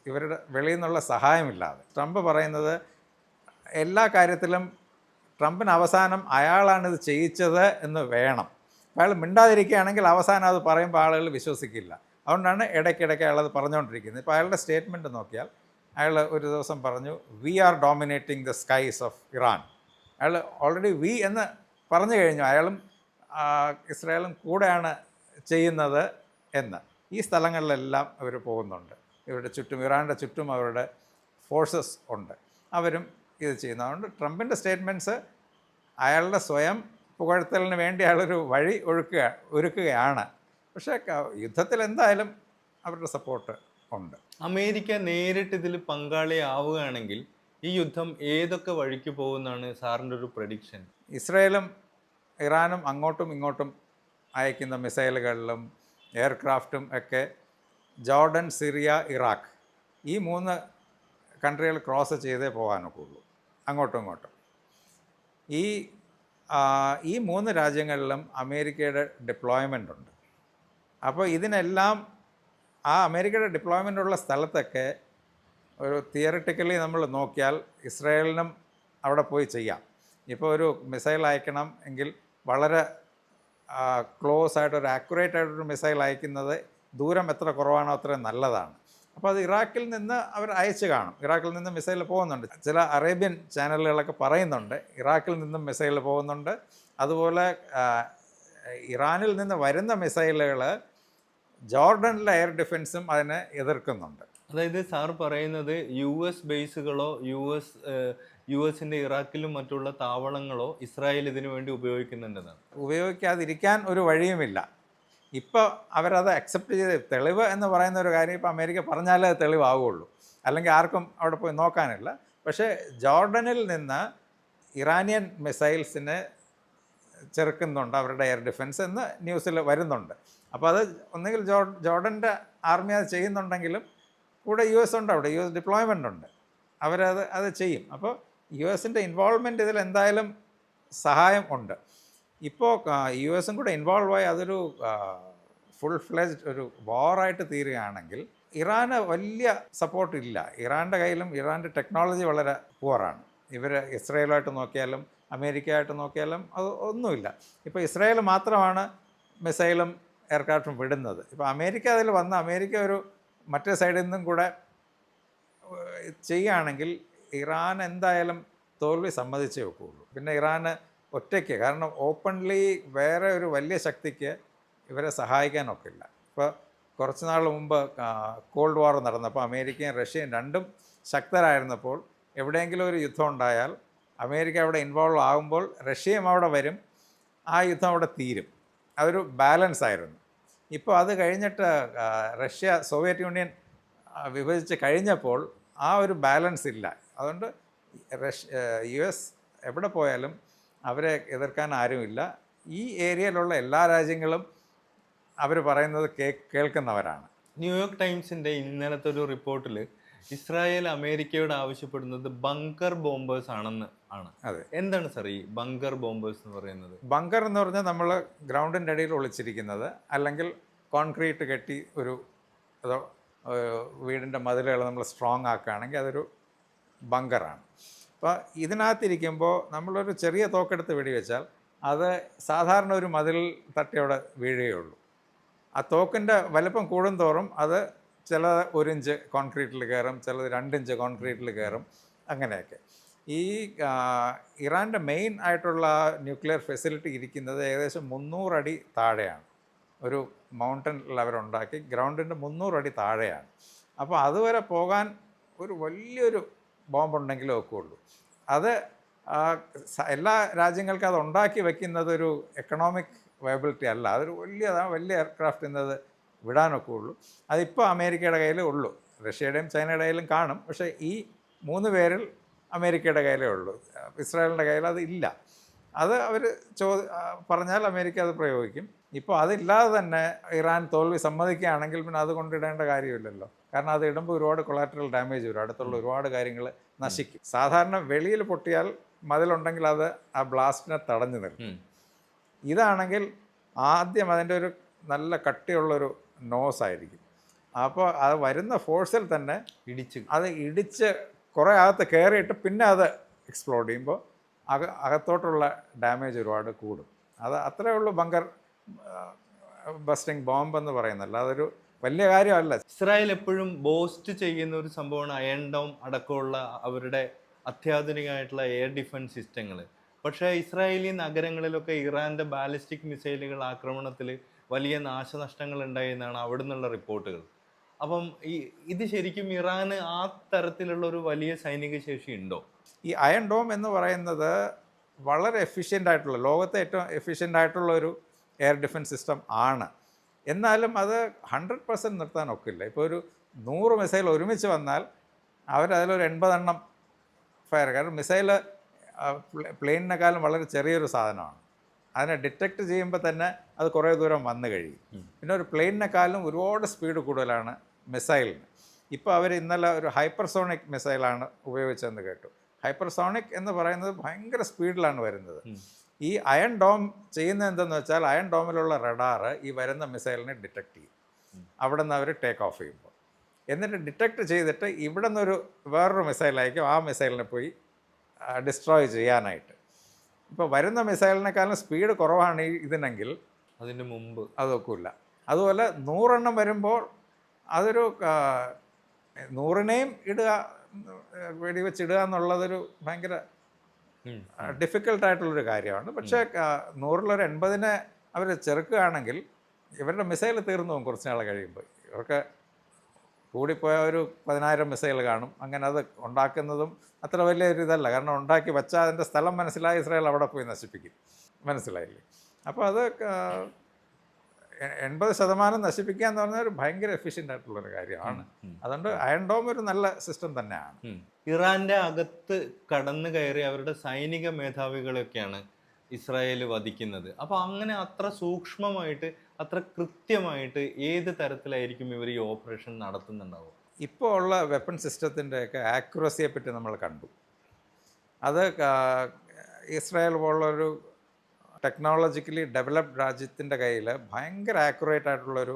ഇവരുടെ വെളിയിൽ നിന്നുള്ള സഹായമില്ലാതെ. ട്രംപ് പറയുന്നത് എല്ലാ കാര്യത്തിലും ട്രംപിന് അവസാനം അയാളാണിത് ചെയ്യിച്ചത് എന്ന് വേണം. അയാൾ മിണ്ടാതിരിക്കുകയാണെങ്കിൽ അവസാനം അത് പറയുമ്പോൾ ആളുകൾ വിശ്വസിക്കില്ല. അതുകൊണ്ടാണ് ഇടയ്ക്കിടയ്ക്ക് അയാളത് പറഞ്ഞുകൊണ്ടിരിക്കുന്നത്. ഇപ്പോൾ അയാളുടെ സ്റ്റേറ്റ്മെൻറ്റ് നോക്കിയാൽ അയാൾ ഒരു ദിവസം പറഞ്ഞു, we are dominating the skies of Iran. അയാൾ ഓൾറെഡി വി എന്ന് പറഞ്ഞു കഴിഞ്ഞു. അയാളും ഇസ്രായേലും കൂടെയാണ് ചെയ്യുന്നത് എന്ന്. ഈ സ്ഥലങ്ങളിലെല്ലാം അവർ പോകുന്നുണ്ട്. ഇവരുടെ ചുറ്റും, ഇറാൻ്റെ ചുറ്റും അവരുടെ ഫോഴ്സസ് ഉണ്ട്, അവരും ഇത് ചെയ്യുന്നത്. അതുകൊണ്ട് ട്രംപിൻ്റെ സ്റ്റേറ്റ്മെൻറ്റ്സ് അയാളുടെ സ്വയം പുകഴ്ത്തലിന് വേണ്ടി അയാളൊരു വഴി ഒരുക്കുകയാണ്. പക്ഷേ യുദ്ധത്തിൽ എന്തായാലും അവരുടെ സപ്പോർട്ട് ഉണ്ട്. അമേരിക്ക നേരിട്ട് ഇതിൽ പങ്കാളിയാവുകയാണെങ്കിൽ ഈ യുദ്ധം ഏതൊക്കെ വഴിക്ക് പോകുന്നതാണ് സാറിൻ്റെ ഒരു പ്രഡിക്ഷൻ? ഇസ്രായേലും ഇറാനും അങ്ങോട്ടും ഇങ്ങോട്ടും അയക്കുന്ന മിസൈലുകളിലും എയർക്രാഫ്റ്റും ഒക്കെ ജോർഡൻ, സിറിയ, ഇറാഖ് ഈ 3 കൺട്രികൾ ക്രോസ് ചെയ്തേ പോകാനൊക്കെ ഉള്ളൂ അങ്ങോട്ടും ഇങ്ങോട്ടും. ഈ 3 രാജ്യങ്ങളിലും അമേരിക്കയുടെ ഡിപ്ലോയ്മെൻ്റ് ഉണ്ട്. അപ്പോൾ ഇതിനെല്ലാം ആ അമേരിക്കയുടെ ഡിപ്ലോയ്മെൻ്റ് ഉള്ള സ്ഥലത്തൊക്കെ ഒരു തിയറിറ്റിക്കലി നമ്മൾ നോക്കിയാൽ ഇസ്രായേലിനും അവിടെ പോയി ചെയ്യാം. ഇപ്പോൾ ഒരു മിസൈൽ അയക്കണം എങ്കിൽ വളരെ ക്ലോസ് ആയിട്ട്, ഒരു ആക്യുറേറ്റ് ആയിട്ടൊരു മിസൈൽ അയക്കുന്നത് ദൂരം എത്ര കുറവാണോ അത്രയും നല്ലതാണ്. അപ്പോൾ അത് ഇറാഖിൽ നിന്ന് അവർ അയച്ചു കാണും. ഇറാഖിൽ നിന്ന് മിസൈൽ പോകുന്നുണ്ട്. ചില അറേബ്യൻ ചാനലുകളൊക്കെ പറയുന്നുണ്ട് ഇറാഖിൽ നിന്നും മിസൈൽ പോകുന്നുണ്ട്. അതുപോലെ ഇറാനിൽ നിന്ന് വരുന്ന മിസൈലുകൾ ജോർഡനിലെ എയർ ഡിഫൻസും അതിനെ എതിർക്കുന്നുണ്ട്. അതായത് സാർ പറയുന്നത് US ബേസുകളോ US-ന്റെ ഇറാഖിലും മറ്റുള്ള താവളങ്ങളോ ഇസ്രായേൽ ഇതിനു വേണ്ടി ഉപയോഗിക്കുന്നുണ്ടെന്നാണ്. ഉപയോഗിക്കാതിരിക്കാൻ ഒരു വഴിയുമില്ല. ഇപ്പോൾ അവരത് അക്സെപ്റ്റ് ചെയ്ത്, തെളിവ് എന്ന് പറയുന്ന ഒരു കാര്യം ഇപ്പോൾ അമേരിക്ക പറഞ്ഞാലേ അത് തെളിവാകുള്ളൂ, അല്ലെങ്കിൽ ആർക്കും അവിടെ പോയി നോക്കാനില്ല. പക്ഷേ ജോർഡനിൽ നിന്ന് ഇറാനിയൻ മിസൈൽസിനെ ചെറുക്കുന്നുണ്ട് അവരുടെ എയർ ഡിഫൻസ് എന്ന് ന്യൂസിൽ വരുന്നുണ്ട്. അപ്പോൾ അത് ഒന്നുകിൽ ജോർഡൻ്റെ ആർമി അത് ചെയ്യുന്നുണ്ടെങ്കിലും കൂടെ US ഉണ്ട്, അവിടെ US ഡിപ്ലോയ്മെൻ്റ് ഉണ്ട്, അത് ചെയ്യും. അപ്പോൾ US-ൻ്റെ ഇൻവോൾവ്മെൻറ്റ് ഇതിൽ എന്തായാലും സഹായം ഉണ്ട്. ഇപ്പോൾ US-ഉം കൂടെ ഇൻവോൾവായി അതൊരു ഫുൾ ഫ്ലെജ്ഡ് ഒരു വാറായിട്ട് തീരുകയാണെങ്കിൽ ഇറാന് വലിയ സപ്പോർട്ടില്ല. ഇറാൻ്റെ കയ്യിലും ഇറാൻ്റെ ടെക്നോളജി വളരെ പുവറാണ്. ഇവർ ഇസ്രായേലുമായിട്ട് നോക്കിയാലും അമേരിക്കയായിട്ട് നോക്കിയാലും അത് ഒന്നുമില്ല. ഇപ്പോൾ ഇസ്രായേൽ മാത്രമാണ് മിസൈലും എയർക്രാഫ്റ്റും വിടുന്നത്. ഇപ്പോൾ അമേരിക്ക അതിൽ വന്ന് അമേരിക്ക ഒരു മറ്റേ സൈഡിൽ നിന്നും കൂടെ ചെയ്യുകയാണെങ്കിൽ ഇറാൻ എന്തായാലും തോൽവി സമ്മതിച്ചേ വെക്കുകയുള്ളൂ. പിന്നെ ഇറാന് ഒറ്റയ്ക്ക്, കാരണം ഓപ്പൺലി വേറെ ഒരു വലിയ ശക്തിക്ക് ഇവരെ സഹായിക്കാനൊക്കില്ല. ഇപ്പോൾ കുറച്ച് നാൾ മുമ്പ് കോൾഡ് വാർ നടന്നപ്പോൾ അമേരിക്കയും റഷ്യയും രണ്ടും ശക്തരായിരുന്നപ്പോൾ എവിടെയെങ്കിലും ഒരു യുദ്ധം ഉണ്ടായാൽ അമേരിക്ക അവിടെ ഇൻവോൾവ് ആകുമ്പോൾ റഷ്യയും അവിടെ വരും, ആ യുദ്ധം അവിടെ തീരും. അതൊരു ബാലൻസ് ആയിരുന്നു. ഇപ്പോൾ അത് കഴിഞ്ഞിട്ട് റഷ്യ സോവിയറ്റ് യൂണിയൻ വിഭജിച്ച് കഴിഞ്ഞപ്പോൾ ആ ഒരു ബാലൻസ് ഇല്ല. അതുകൊണ്ട് US എവിടെ പോയാലും അവരെ എതിർക്കാൻ ആരുമില്ല. ഈ ഏരിയയിലുള്ള എല്ലാ രാജ്യങ്ങളും അവർ പറയുന്നത് കേൾക്കുന്നവരാണ്. ന്യൂയോർക്ക് ടൈംസിൻ്റെ ഇന്നലത്തെ ഒരു റിപ്പോർട്ടിൽ ഇസ്രായേൽ അമേരിക്കയോട് ആവശ്യപ്പെടുന്നത് ബങ്കർ ബോംബേഴ്സ് ആണെന്ന് ആണ്. അതെ, എന്താണ് സാർ ഈ ബങ്കർ ബോംബേഴ്സ് എന്ന് പറയുന്നത്? ബങ്കർ എന്ന് പറഞ്ഞാൽ നമ്മൾ ഗ്രൗണ്ടിൻ്റെ അടിയിൽ ഒളിച്ചിരിക്കുന്നത്, അല്ലെങ്കിൽ കോൺക്രീറ്റ് കെട്ടി ഒരു അതോ വീടിൻ്റെ മതിലുകൾ നമ്മൾ സ്ട്രോങ് ആക്കുകയാണെങ്കിൽ അതൊരു ബങ്കറാണ്. അപ്പോൾ ഇതിനകത്തിരിക്കുമ്പോൾ നമ്മളൊരു ചെറിയ തോക്കെടുത്ത് വെടിവെച്ചാൽ അത് സാധാരണ ഒരു മതിൽ തട്ടി അവിടെ വീഴുകയുള്ളൂ. ആ തോക്കിൻ്റെ വലിപ്പം കൂടുന്തോറും അത് ചിലത് 1 ഇഞ്ച് കോൺക്രീറ്റിൽ കയറും, ചിലത് 2 ഇഞ്ച് കോൺക്രീറ്റിൽ കയറും, അങ്ങനെയൊക്കെ. ഈ ഇറാൻ്റെ മെയിൻ ആയിട്ടുള്ള ന്യൂക്ലിയർ ഫെസിലിറ്റി ഇരിക്കുന്നത് ഏകദേശം 300 അടി താഴെയാണ്. ഒരു മൗണ്ടനിൽ അവരുണ്ടാക്കി ഗ്രൗണ്ടിൻ്റെ 300 അടി താഴെയാണ്. അപ്പോൾ അതുവരെ പോകാൻ ഒരു വലിയൊരു ബോംബുണ്ടെങ്കിലേ ഒക്കെയുള്ളൂ. അത് എല്ലാ രാജ്യങ്ങൾക്കും അത് ഉണ്ടാക്കി വയ്ക്കുന്നത് ഒരു എക്കണോമിക് വയബിലിറ്റി അല്ല. അതൊരു വലിയ എയർക്രാഫ്റ്റ് എന്നത് വിടാനൊക്കെ ഉള്ളൂ. അതിപ്പോൾ അമേരിക്കയുടെ കയ്യിലേ ഉള്ളൂ. റഷ്യയുടെയും ചൈനയുടെ കയ്യിലും കാണും, പക്ഷേ ഈ 3 പേരിൽ അമേരിക്കയുടെ കയ്യിലേ ഉള്ളൂ. ഇസ്രായേലിൻ്റെ കയ്യിൽ അത് ഇല്ല. അത് അവർ പറഞ്ഞാൽ അമേരിക്ക അത് പ്രയോഗിക്കും. ഇപ്പോൾ അതില്ലാതെ തന്നെ ഇറാൻ തോൽവി സമ്മതിക്കുകയാണെങ്കിൽ പിന്നെ അത് കൊണ്ടിടേണ്ട കാര്യമില്ലല്ലോ. കാരണം അത് ഇടുമ്പോൾ ഒരുപാട് കൊളാറ്ററൽ ഡാമേജ് വരും, അടുത്തുള്ള ഒരുപാട് കാര്യങ്ങൾ നശിക്കും. സാധാരണ വെളിയിൽ പൊട്ടിയാൽ മതിലുണ്ടെങ്കിൽ അത് ആ ബ്ലാസ്റ്റിനെ തടഞ്ഞു നിർത്തും. ഇതാണെങ്കിൽ ആദ്യം അതിൻ്റെ ഒരു നല്ല കട്ടിയുള്ളൊരു നോസായിരിക്കും. അപ്പോൾ അത് വരുന്ന ഫോഴ്സിൽ തന്നെ ഇടിച്ച് കുറേ അകത്ത് കയറിയിട്ട് പിന്നെ അത് എക്സ്പ്ലോഡ് ചെയ്യുമ്പോൾ അകത്തോട്ടുള്ള ഡാമേജ് ഒരുപാട് കൂടും. അത് അത്രയേ ഉള്ളൂ ബങ്കർ ബസ്റ്റിംഗ് ബോംബ് എന്ന് പറയുന്നല്ല. അതൊരു വലിയ കാര്യമല്ല. ഇസ്രായേൽ എപ്പോഴും ബോസ്റ്റ് ചെയ്യുന്ന ഒരു സംഭവമാണ് അയൺ ഡോം അടക്കമുള്ള അവരുടെ അത്യാധുനികമായിട്ടുള്ള എയർ ഡിഫൻസ് സിസ്റ്റങ്ങൾ. പക്ഷേ ഇസ്രായേലി നഗരങ്ങളിലൊക്കെ ഇറാൻ്റെ ബാലിസ്റ്റിക് മിസൈലുകൾ ആക്രമണത്തിൽ വലിയ നാശനഷ്ടങ്ങൾ ഉണ്ടായെന്നാണ് അവിടെ നിന്നുള്ള റിപ്പോർട്ടുകൾ. അപ്പം ഇത് ശരിക്കും ഇറാന് ആ തരത്തിലുള്ള ഒരു വലിയ സൈനിക ശേഷി ഉണ്ടോ? ഈ അയൺ ഡോം എന്ന് പറയുന്നത് വളരെ എഫിഷ്യൻ്റ് ആയിട്ടുള്ള, ലോകത്തെ ഏറ്റവും എഫിഷ്യൻ്റ് ആയിട്ടുള്ള ഒരു എയർ ഡിഫൻസ് സിസ്റ്റം ആണ്. എന്നാലും അത് 100% നിർത്താൻ ഒക്കില്ല. ഇപ്പോൾ ഒരു 100 മിസൈൽ ഒരുമിച്ച് വന്നാൽ അവരതിലൊരു 80 എണ്ണം ഫയർ. കാരണം മിസൈൽ പ്ലെയിനിനെക്കാളും വളരെ ചെറിയൊരു സാധനമാണ്. അതിനെ ഡിറ്റക്റ്റ് ചെയ്യുമ്പോൾ തന്നെ അത് കുറേ ദൂരം വന്നു കഴിയും. പിന്നെ ഒരു പ്ലെയിനിനെക്കാളും ഒരുപാട് സ്പീഡ് കൂടുതലാണ് മിസൈലിന്. ഇപ്പോൾ അവർ ഇന്നലെ ഒരു ഹൈപ്പർസോണിക് മിസൈലാണ് ഉപയോഗിച്ചതെന്ന് കേട്ടു. ഹൈപ്പർസോണിക് എന്ന് പറയുന്നത് ഭയങ്കര സ്പീഡിലാണ് വരുന്നത്. ഈ അയൺ ഡോം ചെയ്യുന്നത് എന്തെന്ന് വെച്ചാൽ അയൺ ഡോമിലുള്ള റഡാറ് ഈ വരുന്ന മിസൈലിനെ ഡിറ്റക്റ്റ് ചെയ്യും അവിടെ നിന്ന് അവർ ടേക്ക് ഓഫ് ചെയ്യുമ്പോൾ. എന്നിട്ട് ഡിറ്റക്റ്റ് ചെയ്തിട്ട് ഇവിടെ നിന്നൊരു വേറൊരു മിസൈലായിരിക്കും ആ മിസൈലിനെ പോയി ഡിസ്ട്രോയ് ചെയ്യാനായിട്ട്. ഇപ്പോൾ വരുന്ന മിസൈലിനേക്കാളും സ്പീഡ് കുറവാണ് ഇതിനെങ്കിൽ അതിന് മുമ്പ് അതൊക്കില്ല. അതുപോലെ 100 എണ്ണം വരുമ്പോൾ അതൊരു 100നെയും ഇടുക, വെടിവെച്ചിടുക എന്നുള്ളതൊരു ഭയങ്കര ഡിഫിക്കൽട്ടായിട്ടുള്ളൊരു കാര്യമാണ്. പക്ഷേ 100-ൽ ഒരു 80-നെ അവർ ചെറുക്കുകയാണെങ്കിൽ ഇവരുടെ മിസൈൽ തീർന്നു പോകും കുറച്ച് നാൾ കഴിയുമ്പോൾ. ഇവർക്ക് കൂടിപ്പോയ ഒരു 10,000 മിസൈൽ കാണും. അങ്ങനെ അത് ഉണ്ടാക്കുന്നതും അത്ര വലിയൊരു ഇതല്ല. കാരണം ഉണ്ടാക്കി വച്ചാൽ അതിൻ്റെ സ്ഥലം മനസ്സിലായി ഇസ്രായേൽ അവിടെ പോയി നശിപ്പിക്കും. മനസ്സിലായില്ലേ? അപ്പോൾ അത് 80% നശിപ്പിക്കുക എന്ന് പറഞ്ഞാൽ ഒരു ഭയങ്കര എഫിഷ്യൻ്റ് ആയിട്ടുള്ളൊരു കാര്യമാണ്. അതുകൊണ്ട് അയൺ ഡോം ഒരു നല്ല സിസ്റ്റം തന്നെയാണ്. ഇറാന്റെ അകത്ത് കടന്നു കയറി അവരുടെ സൈനിക മേധാവികളെയൊക്കെയാണ് ഇസ്രായേൽ വധിക്കുന്നത്. അപ്പോൾ അങ്ങനെ അത്ര സൂക്ഷ്മമായിട്ട് അത്ര കൃത്യമായിട്ട് ഏത് തരത്തിലായിരിക്കും ഇവർ ഈ ഓപ്പറേഷൻ നടത്തുന്നുണ്ടാവുക? ഇപ്പോൾ ഉള്ള വെപ്പൺ സിസ്റ്റത്തിൻ്റെയൊക്കെ ആക്യുറസിയെ പറ്റി നമ്മൾ കണ്ടു. അത് ഇസ്രായേൽ പോലുള്ളൊരു ടെക്നോളജിക്കലി ഡെവലപ്ഡ് രാജ്യത്തിൻ്റെ കയ്യിൽ ഭയങ്കര ആക്യുറേറ്റ് ആയിട്ടുള്ളൊരു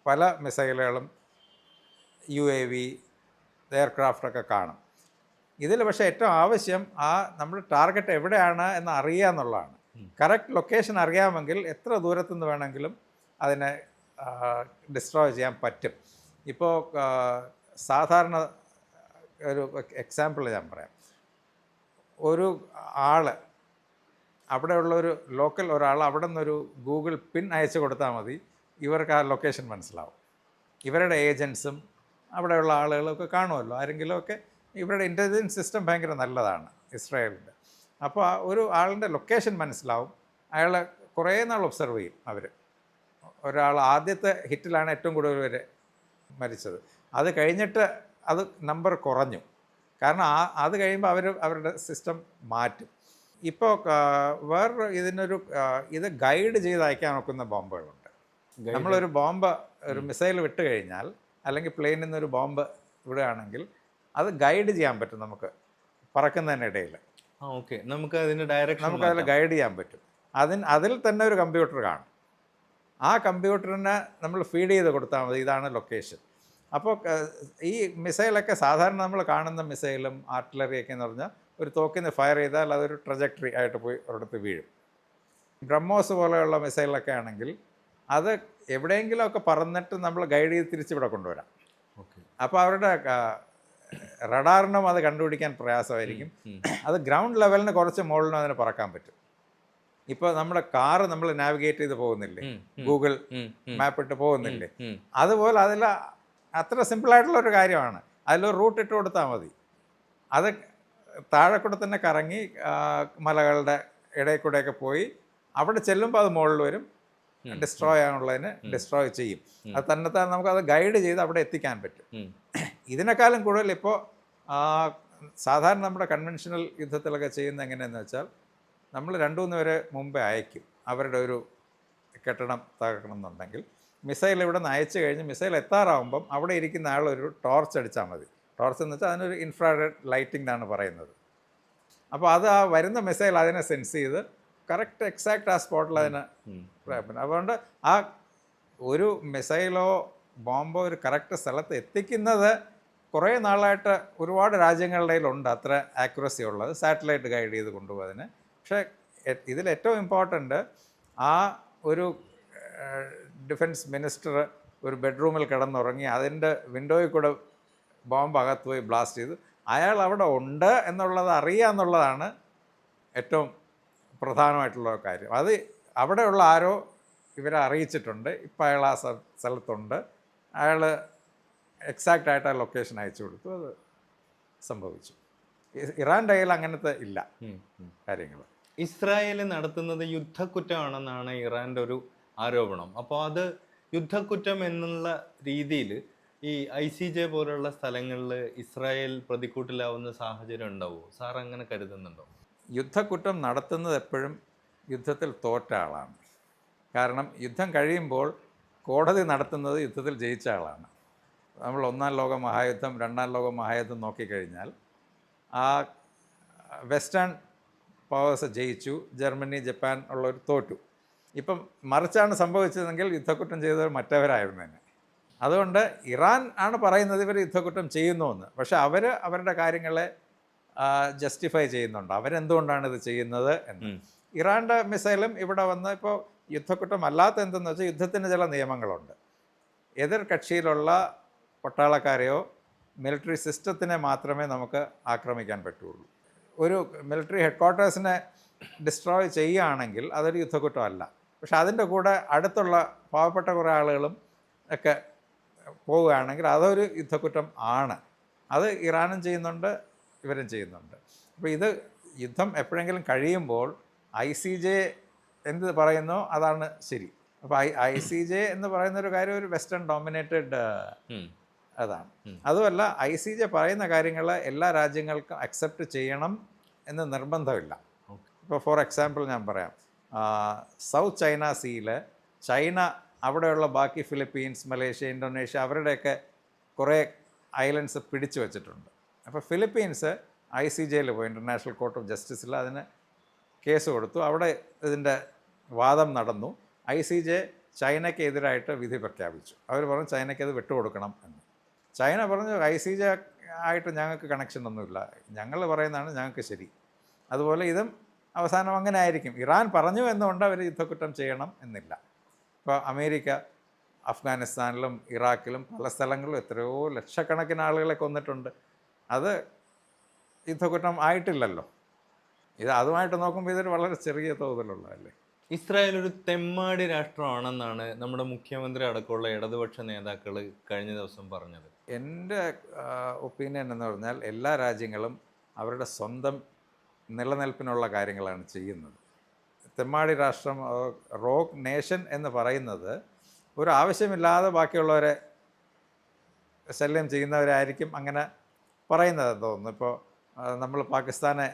പല മിസൈലുകളും UAV എയർക്രാഫ്റ്റൊക്കെ കാണും. ഇതിൽ പക്ഷേ ഏറ്റവും ആവശ്യം നമ്മുടെ ടാർഗറ്റ് എവിടെയാണ് എന്ന് അറിയുക എന്നുള്ളതാണ്. കറക്റ്റ് ലൊക്കേഷൻ അറിയാമെങ്കിൽ എത്ര ദൂരത്തുനിന്ന് വേണമെങ്കിലും അതിനെ ഡിസ്ട്രോയ് ചെയ്യാൻ പറ്റും. ഇപ്പോൾ സാധാരണ ഒരു എക്സാമ്പിൾ ഞാൻ പറയാം. ഒരു ആൾ അവിടെയുള്ളൊരു ലോക്കൽ ഒരാൾ അവിടെ നിന്നൊരു ഗൂഗിൾ പിൻ അയച്ചു കൊടുത്താൽ മതി, ഇവർക്ക് ആ ലൊക്കേഷൻ മനസ്സിലാവും. ഇവരുടെ ഏജൻസും അവിടെയുള്ള ആളുകളൊക്കെ കാണുമല്ലോ, ആരെങ്കിലുമൊക്കെ. ഇവരുടെ ഇൻ്റലിജൻസ് സിസ്റ്റം ഭയങ്കര നല്ലതാണ് ഇസ്രായേലിൻ്റെ. അപ്പോൾ ഒരു ആളിൻ്റെ ലൊക്കേഷൻ മനസ്സിലാവും. അയാളെ കുറേ നാൾ ഒബ്സർവ് ചെയ്യും അവർ. ഒരാൾ ആദ്യത്തെ ഹിറ്റിലാണ് ഏറ്റവും കൂടുതൽ പേര് മരിച്ചത്. അത് കഴിഞ്ഞിട്ട് അത് നമ്പർ കുറഞ്ഞു. കാരണം അത് കഴിയുമ്പോൾ അവരുടെ സിസ്റ്റം മാറ്റും. ഇപ്പോൾ വേറൊരു ഇത് ഗൈഡ് ചെയ്ത് അയക്കാൻ നോക്കുന്ന ബോംബുകളുണ്ട്. നമ്മളൊരു ബോംബ് ഒരു മിസൈൽ വിട്ട് കഴിഞ്ഞാൽ, അല്ലെങ്കിൽ പ്ലെയിനിൽ നിന്നൊരു ബോംബ് വിടുകയാണെങ്കിൽ അത് ഗൈഡ് ചെയ്യാൻ പറ്റും നമുക്ക് പറക്കുന്നതിനിടയിൽ. നമുക്കതിൽ ഗൈഡ് ചെയ്യാൻ പറ്റും. അതിൽ തന്നെ ഒരു കമ്പ്യൂട്ടർ കാണും. ആ കമ്പ്യൂട്ടറിനെ നമ്മൾ ഫീഡ് ചെയ്ത് കൊടുത്താൽ മതി, ഇതാണ് ലൊക്കേഷൻ. അപ്പോൾ ഈ മിസൈലൊക്കെ സാധാരണ നമ്മൾ കാണുന്ന മിസൈലും ആർട്ടിലറിയൊക്കെ എന്ന് പറഞ്ഞാൽ ഒരു തോക്കിന്ന് ഫയർ ചെയ്താൽ അതൊരു ട്രജക്ടറി ആയിട്ട് പോയി ഒരിടത്ത് വീഴും. ബ്രഹ്മോസ് പോലെയുള്ള മിസൈലൊക്കെ ആണെങ്കിൽ അത് എവിടെയെങ്കിലുമൊക്കെ പറന്നിട്ട് നമ്മൾ ഗൈഡ് ചെയ്ത് തിരിച്ചിവിടെ കൊണ്ടുവരാം. അപ്പോൾ അവരുടെ റഡാറിനും അത് കണ്ടുപിടിക്കാൻ പ്രയാസമായിരിക്കും. അത് ഗ്രൗണ്ട് ലെവലിന് കുറച്ച് മുകളിലും അതിന് പറക്കാൻ പറ്റും. ഇപ്പോൾ നമ്മുടെ കാറ് നമ്മൾ നാവിഗേറ്റ് ചെയ്ത് പോകുന്നില്ലേ, ഗൂഗിൾ മാപ്പ് ഇട്ട് പോകുന്നില്ലേ, അതുപോലെ അതിൽ അത്ര സിമ്പിളായിട്ടുള്ളൊരു കാര്യമാണ്. അതിലൊരു റൂട്ട് ഇട്ട് കൊടുത്താൽ മതി. അത് താഴെ കൂടെ തന്നെ കറങ്ങി മലകളുടെ ഇടയിൽ കൂടെയൊക്കെ പോയി അവിടെ ചെല്ലുമ്പോൾ അത് മുകളിൽ വരും. ഡിസ്ട്രോയ് ചെയ്യാനുള്ളതിന് ഡിസ്ട്രോയ് ചെയ്യും. അത് തന്നെത്താൻ നമുക്കത് ഗൈഡ് ചെയ്ത് അവിടെ എത്തിക്കാൻ പറ്റും. ഇതിനേക്കാളും കൂടുതൽ ഇപ്പോൾ സാധാരണ നമ്മുടെ കൺവെൻഷണൽ യുദ്ധത്തിലൊക്കെ ചെയ്യുന്നത് എങ്ങനെയാണെന്ന് വെച്ചാൽ, നമ്മൾ 2-3 പേരെ മുമ്പേ അയക്കും. അവരുടെ ഒരു കെട്ടിടം തകർക്കണം എന്നുണ്ടെങ്കിൽ മിസൈൽ ഇവിടെ നിന്ന് അയച്ചു കഴിഞ്ഞ് മിസൈൽ എത്താറാവുമ്പം അവിടെ ഇരിക്കുന്ന ആളൊരു ടോർച്ച് അടിച്ചാൽ മതി. ടോർച്ച് എന്ന് വെച്ചാൽ അതിനൊരു ഇൻഫ്രാറെഡ് ലൈറ്റിംഗ് എന്നാണ് പറയുന്നത്. അപ്പോൾ അത് ആ വരുന്ന മിസൈൽ അതിനെ സെൻസ് ചെയ്ത് കറക്റ്റ് എക്സാക്റ്റ് ആ സ്പോട്ടിൽ അതിന്. അതുകൊണ്ട് ആ ഒരു മിസൈലോ ബോംബോ ഒരു കറക്റ്റ് സ്ഥലത്ത് എത്തിക്കുന്നത് കുറേ നാളായിട്ട് ഒരുപാട് രാജ്യങ്ങളുടെ കയ്യിലുണ്ട് അത്ര ആക്യുറസി ഉള്ളത്, സാറ്റലൈറ്റ് ഗൈഡ് ചെയ്ത് കൊണ്ടുപോകുന്നതിന്. പക്ഷേ ഇതിലേറ്റവും ഇമ്പോർട്ടൻ്റ് ഒരു ഡിഫൻസ് മിനിസ്റ്റർ ഒരു ബെഡ്റൂമിൽ കിടന്നുറങ്ങി അതിൻ്റെ വിൻഡോയിൽ കൂടെ ബോംബ് അകത്ത് പോയി ബ്ലാസ്റ്റ് ചെയ്തു. അയാൾ അവിടെ ഉണ്ട് എന്നുള്ളത് അറിയുക എന്നുള്ളതാണ് ഏറ്റവും പ്രധാനമായിട്ടുള്ള കാര്യം. അത് അവിടെയുള്ള ആരോ ഇവരെ അറിയിച്ചിട്ടുണ്ട്, ഇപ്പം അയാൾ ആ സ്ഥലത്തുണ്ട്, അയാൾ എക്സാക്റ്റ് ആയിട്ട് ആ ലൊക്കേഷൻ അയച്ചു കൊടുത്തു, അത് സംഭവിച്ചു. ഇറാൻ്റെ കയ്യിൽ അങ്ങനത്തെ ഇല്ല കാര്യങ്ങൾ. ഇസ്രായേൽ നടത്തുന്നത് യുദ്ധക്കുറ്റമാണെന്നാണ് ഇറാൻ്റെ ഒരു ആരോപണം. അപ്പോൾ അത് യുദ്ധക്കുറ്റം എന്നുള്ള രീതിയിൽ ഈ ICJ പോലുള്ള സ്ഥലങ്ങളിൽ ഇസ്രായേൽ പ്രതിക്കൂട്ടിലാവുന്ന സാഹചര്യം ഉണ്ടാവുമോ? സാർ അങ്ങനെ കരുതുന്നുണ്ടോ? യുദ്ധക്കുറ്റം നടത്തുന്നത് എപ്പോഴും യുദ്ധത്തിൽ തോറ്റ ആളാണ്. കാരണം യുദ്ധം കഴിയുമ്പോൾ കോടതി നടത്തുന്നത് യുദ്ധത്തിൽ ജയിച്ച ആളാണ്. നമ്മൾ 1-ാം ലോക മഹായുദ്ധം 2-ാം ലോക മഹായുദ്ധം നോക്കിക്കഴിഞ്ഞാൽ ആ വെസ്റ്റേൺ പവേഴ്സ് ജയിച്ചു, ജർമ്മനി ജപ്പാൻ ഉള്ളവർ തോറ്റു. ഇപ്പം മറിച്ചാണ് സംഭവിച്ചതെങ്കിൽ യുദ്ധക്കുറ്റം ചെയ്തവർ മറ്റവരായിരുന്നു തന്നെ. അതുകൊണ്ട് ഇറാൻ ആണ് പറയുന്നത് ഇവർ യുദ്ധക്കുറ്റം ചെയ്യുന്നുവെന്ന്. പക്ഷെ അവരുടെ കാര്യങ്ങളെ ജസ്റ്റിഫൈ ചെയ്യുന്നുണ്ട്, അവരെന്തുകൊണ്ടാണ് ഇത് ചെയ്യുന്നത് എന്ന്. ഇറാൻ്റെ മിസൈലും ഇവിടെ വന്ന് ഇപ്പോൾ യുദ്ധക്കുറ്റം അല്ലാത്ത എന്തെന്ന് വെച്ചാൽ യുദ്ധത്തിന് ചില നിയമങ്ങളുണ്ട്. എതിർ കക്ഷിയിലുള്ള പട്ടാളക്കാരെയോ മിലിറ്ററി സിസ്റ്റത്തിനെ മാത്രമേ നമുക്ക് ആക്രമിക്കാൻ പറ്റുള്ളൂ. ഒരു മിലിറ്ററി ഹെഡ് ക്വാർട്ടേഴ്സിനെ ഡിസ്ട്രോയ് ചെയ്യുകയാണെങ്കിൽ അതൊരു യുദ്ധക്കുറ്റമല്ല. പക്ഷെ അതിൻ്റെ കൂടെ അടുത്തുള്ള പാവപ്പെട്ട കുറേ ആളുകളും ഒക്കെ പോവുകയാണെങ്കിൽ അതൊരു യുദ്ധക്കുറ്റം ആണ്. അത് ഇറാനും ചെയ്യുന്നുണ്ട്, ഇവരും ചെയ്യുന്നുണ്ട്. അപ്പോൾ ഇത് യുദ്ധം എപ്പോഴെങ്കിലും കഴിയുമ്പോൾ ICJ എന്ത് പറയുന്നോ അതാണ് ശരി. അപ്പോൾ ICJ എന്ന് പറയുന്നൊരു കാര്യം ഒരു വെസ്റ്റേൺ ഡോമിനേറ്റഡ് അതാണ്. അതുമല്ല ICJ പറയുന്ന കാര്യങ്ങൾ എല്ലാ രാജ്യങ്ങൾക്കും അക്സെപ്റ്റ് ചെയ്യണം എന്ന് നിർബന്ധമില്ല. ഇപ്പോൾ ഫോർ എക്സാമ്പിൾ ഞാൻ പറയാം, സൗത്ത് ചൈന സീയിൽ ചൈന അവിടെയുള്ള ബാക്കി ഫിലിപ്പീൻസ്, മലേഷ്യ, ഇന്തോനേഷ്യ അവരുടെയൊക്കെ കുറേ ഐലൻഡ്സ് പിടിച്ചു വച്ചിട്ടുണ്ട്. അപ്പോൾ ഫിലിപ്പീൻസ് ICJയിൽ പോയി, ഇൻ്റർനാഷണൽ കോർട്ട് ഓഫ് ജസ്റ്റിസിൽ അതിന് കേസ് കൊടുത്തു. അവിടെ ഇതിൻ്റെ വാദം നടന്നു. ICJ ചൈനയ്ക്ക് എതിരായിട്ട് വിധി പ്രഖ്യാപിച്ചു. അവർ പറഞ്ഞു ചൈനയ്ക്ക് അത് വിട്ടുകൊടുക്കണം എന്ന്. ചൈന പറഞ്ഞു ICJ ആയിട്ട് ഞങ്ങൾക്ക് കണക്ഷനൊന്നുമില്ല, ഞങ്ങൾ പറയുന്നതാണ് ഞങ്ങൾക്ക് ശരി. അതുപോലെ ഇതും അവസാനം അങ്ങനെ ആയിരിക്കും. ഇറാൻ പറഞ്ഞു എന്നുകൊണ്ട് അവർ യുദ്ധക്കുറ്റം ചെയ്യണം എന്നില്ല. ഇപ്പോൾ അമേരിക്ക അഫ്ഗാനിസ്ഥാനിലും ഇറാഖിലും പല സ്ഥലങ്ങളിലും എത്രയോ ലക്ഷക്കണക്കിന് ആളുകളെ കൊന്നിട്ടുണ്ട്. അത് യുദ്ധക്കുറ്റം ആയിട്ടില്ലല്ലോ. ഇത് അതുമായിട്ട് നോക്കുമ്പോൾ ഇതൊരു വളരെ ചെറിയ തോതിലുള്ളതല്ലേ. ഇസ്രായേൽ ഒരു തെമ്മാടി രാഷ്ട്രമാണെന്നാണ് നമ്മുടെ മുഖ്യമന്ത്രി അടക്കമുള്ള ഇടതുപക്ഷ നേതാക്കൾ കഴിഞ്ഞ ദിവസം പറഞ്ഞത്. എൻ്റെ ഒപ്പീനിയൻ എന്ന് പറഞ്ഞാൽ എല്ലാ രാജ്യങ്ങളും അവരുടെ സ്വന്തം നിലനിൽപ്പിനുള്ള കാര്യങ്ങളാണ് ചെയ്യുന്നത്. തെമ്മാടി രാഷ്ട്രം, റോഗ് നേഷൻ എന്ന് പറയുന്നത് ഒരു ആവശ്യമില്ലാതെ ബാക്കിയുള്ളവരെ ശല്യം ചെയ്യുന്നവരായിരിക്കും അങ്ങനെ പറയുന്നത് തോന്നുന്നു. ഇപ്പോൾ നമ്മൾ പാകിസ്ഥാനെ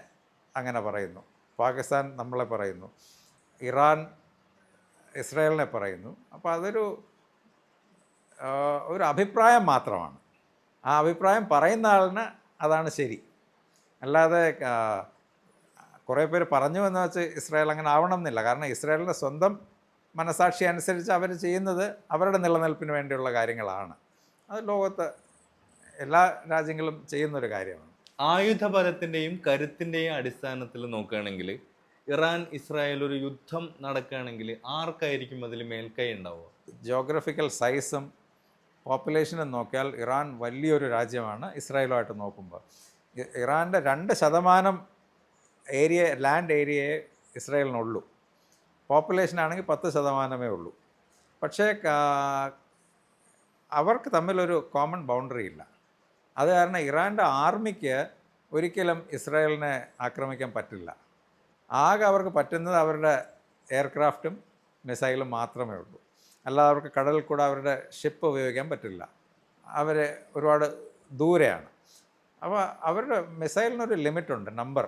അങ്ങനെ പറയുന്നു, പാകിസ്ഥാൻ നമ്മളെ പറയുന്നു, ഇറാൻ ഇസ്രായേലിനെ പറയുന്നു. അപ്പോൾ അതൊരു അഭിപ്രായം മാത്രമാണ്. ആ അഭിപ്രായം പറയുന്ന ആളിന് അതാണ് ശരി. അല്ലാതെ കുറേ പേര് പറഞ്ഞു എന്ന് വെച്ച് ഇസ്രായേൽ അങ്ങനെ ആവണം എന്നില്ല. കാരണം ഇസ്രായേലിൻ്റെ സ്വന്തം മനസാക്ഷി അനുസരിച്ച് അവർ ചെയ്യുന്നത് അവരുടെ നിലനിൽപ്പിന് വേണ്ടിയുള്ള കാര്യങ്ങളാണ്. അത് ലോകത്ത് എല്ലാ രാജ്യങ്ങളും ചെയ്യുന്നൊരു കാര്യമാണ്. ആയുധബലത്തിൻ്റെയും കരുത്തിൻ്റെയും അടിസ്ഥാനത്തിൽ നോക്കുകയാണെങ്കിൽ ഇറാൻ ഇസ്രായേൽ ഒരു യുദ്ധം നടക്കുകയാണെങ്കിൽ ആർക്കായിരിക്കും അതിൽ മേൽക്കൈ ഉണ്ടാവുക? ജോഗ്രഫിക്കൽ സൈസും പോപ്പുലേഷനും നോക്കിയാൽ ഇറാൻ വലിയൊരു രാജ്യമാണ്. ഇസ്രായേലുമായിട്ട് നോക്കുമ്പോൾ ഇറാൻ്റെ 2% ഏരിയ, ലാൻഡ് ഏരിയയെ ഇസ്രായേലിനുള്ളൂ. പോപ്പുലേഷനാണെങ്കിൽ 10% ഉള്ളൂ. പക്ഷേ അവർക്ക് തമ്മിലൊരു കോമൺ ബൗണ്ടറി ഇല്ല. അത് കാരണം ഇറാൻ്റെ ആർമിക്ക് ഒരിക്കലും ഇസ്രായേലിനെ ആക്രമിക്കാൻ പറ്റില്ല. ആകെ അവർക്ക് പറ്റുന്നത് അവരുടെ എയർക്രാഫ്റ്റും മിസൈലും മാത്രമേ ഉള്ളൂ. അല്ലാതെ അവർക്ക് കടലിൽ കൂടെ അവരുടെ ഷിപ്പ് ഉപയോഗിക്കാൻ പറ്റില്ല. അവർ ഒരുപാട് ദൂരെയാണ്. അപ്പോൾ അവരുടെ മിസൈലിനൊരു ലിമിറ്റുണ്ട്, നമ്പർ.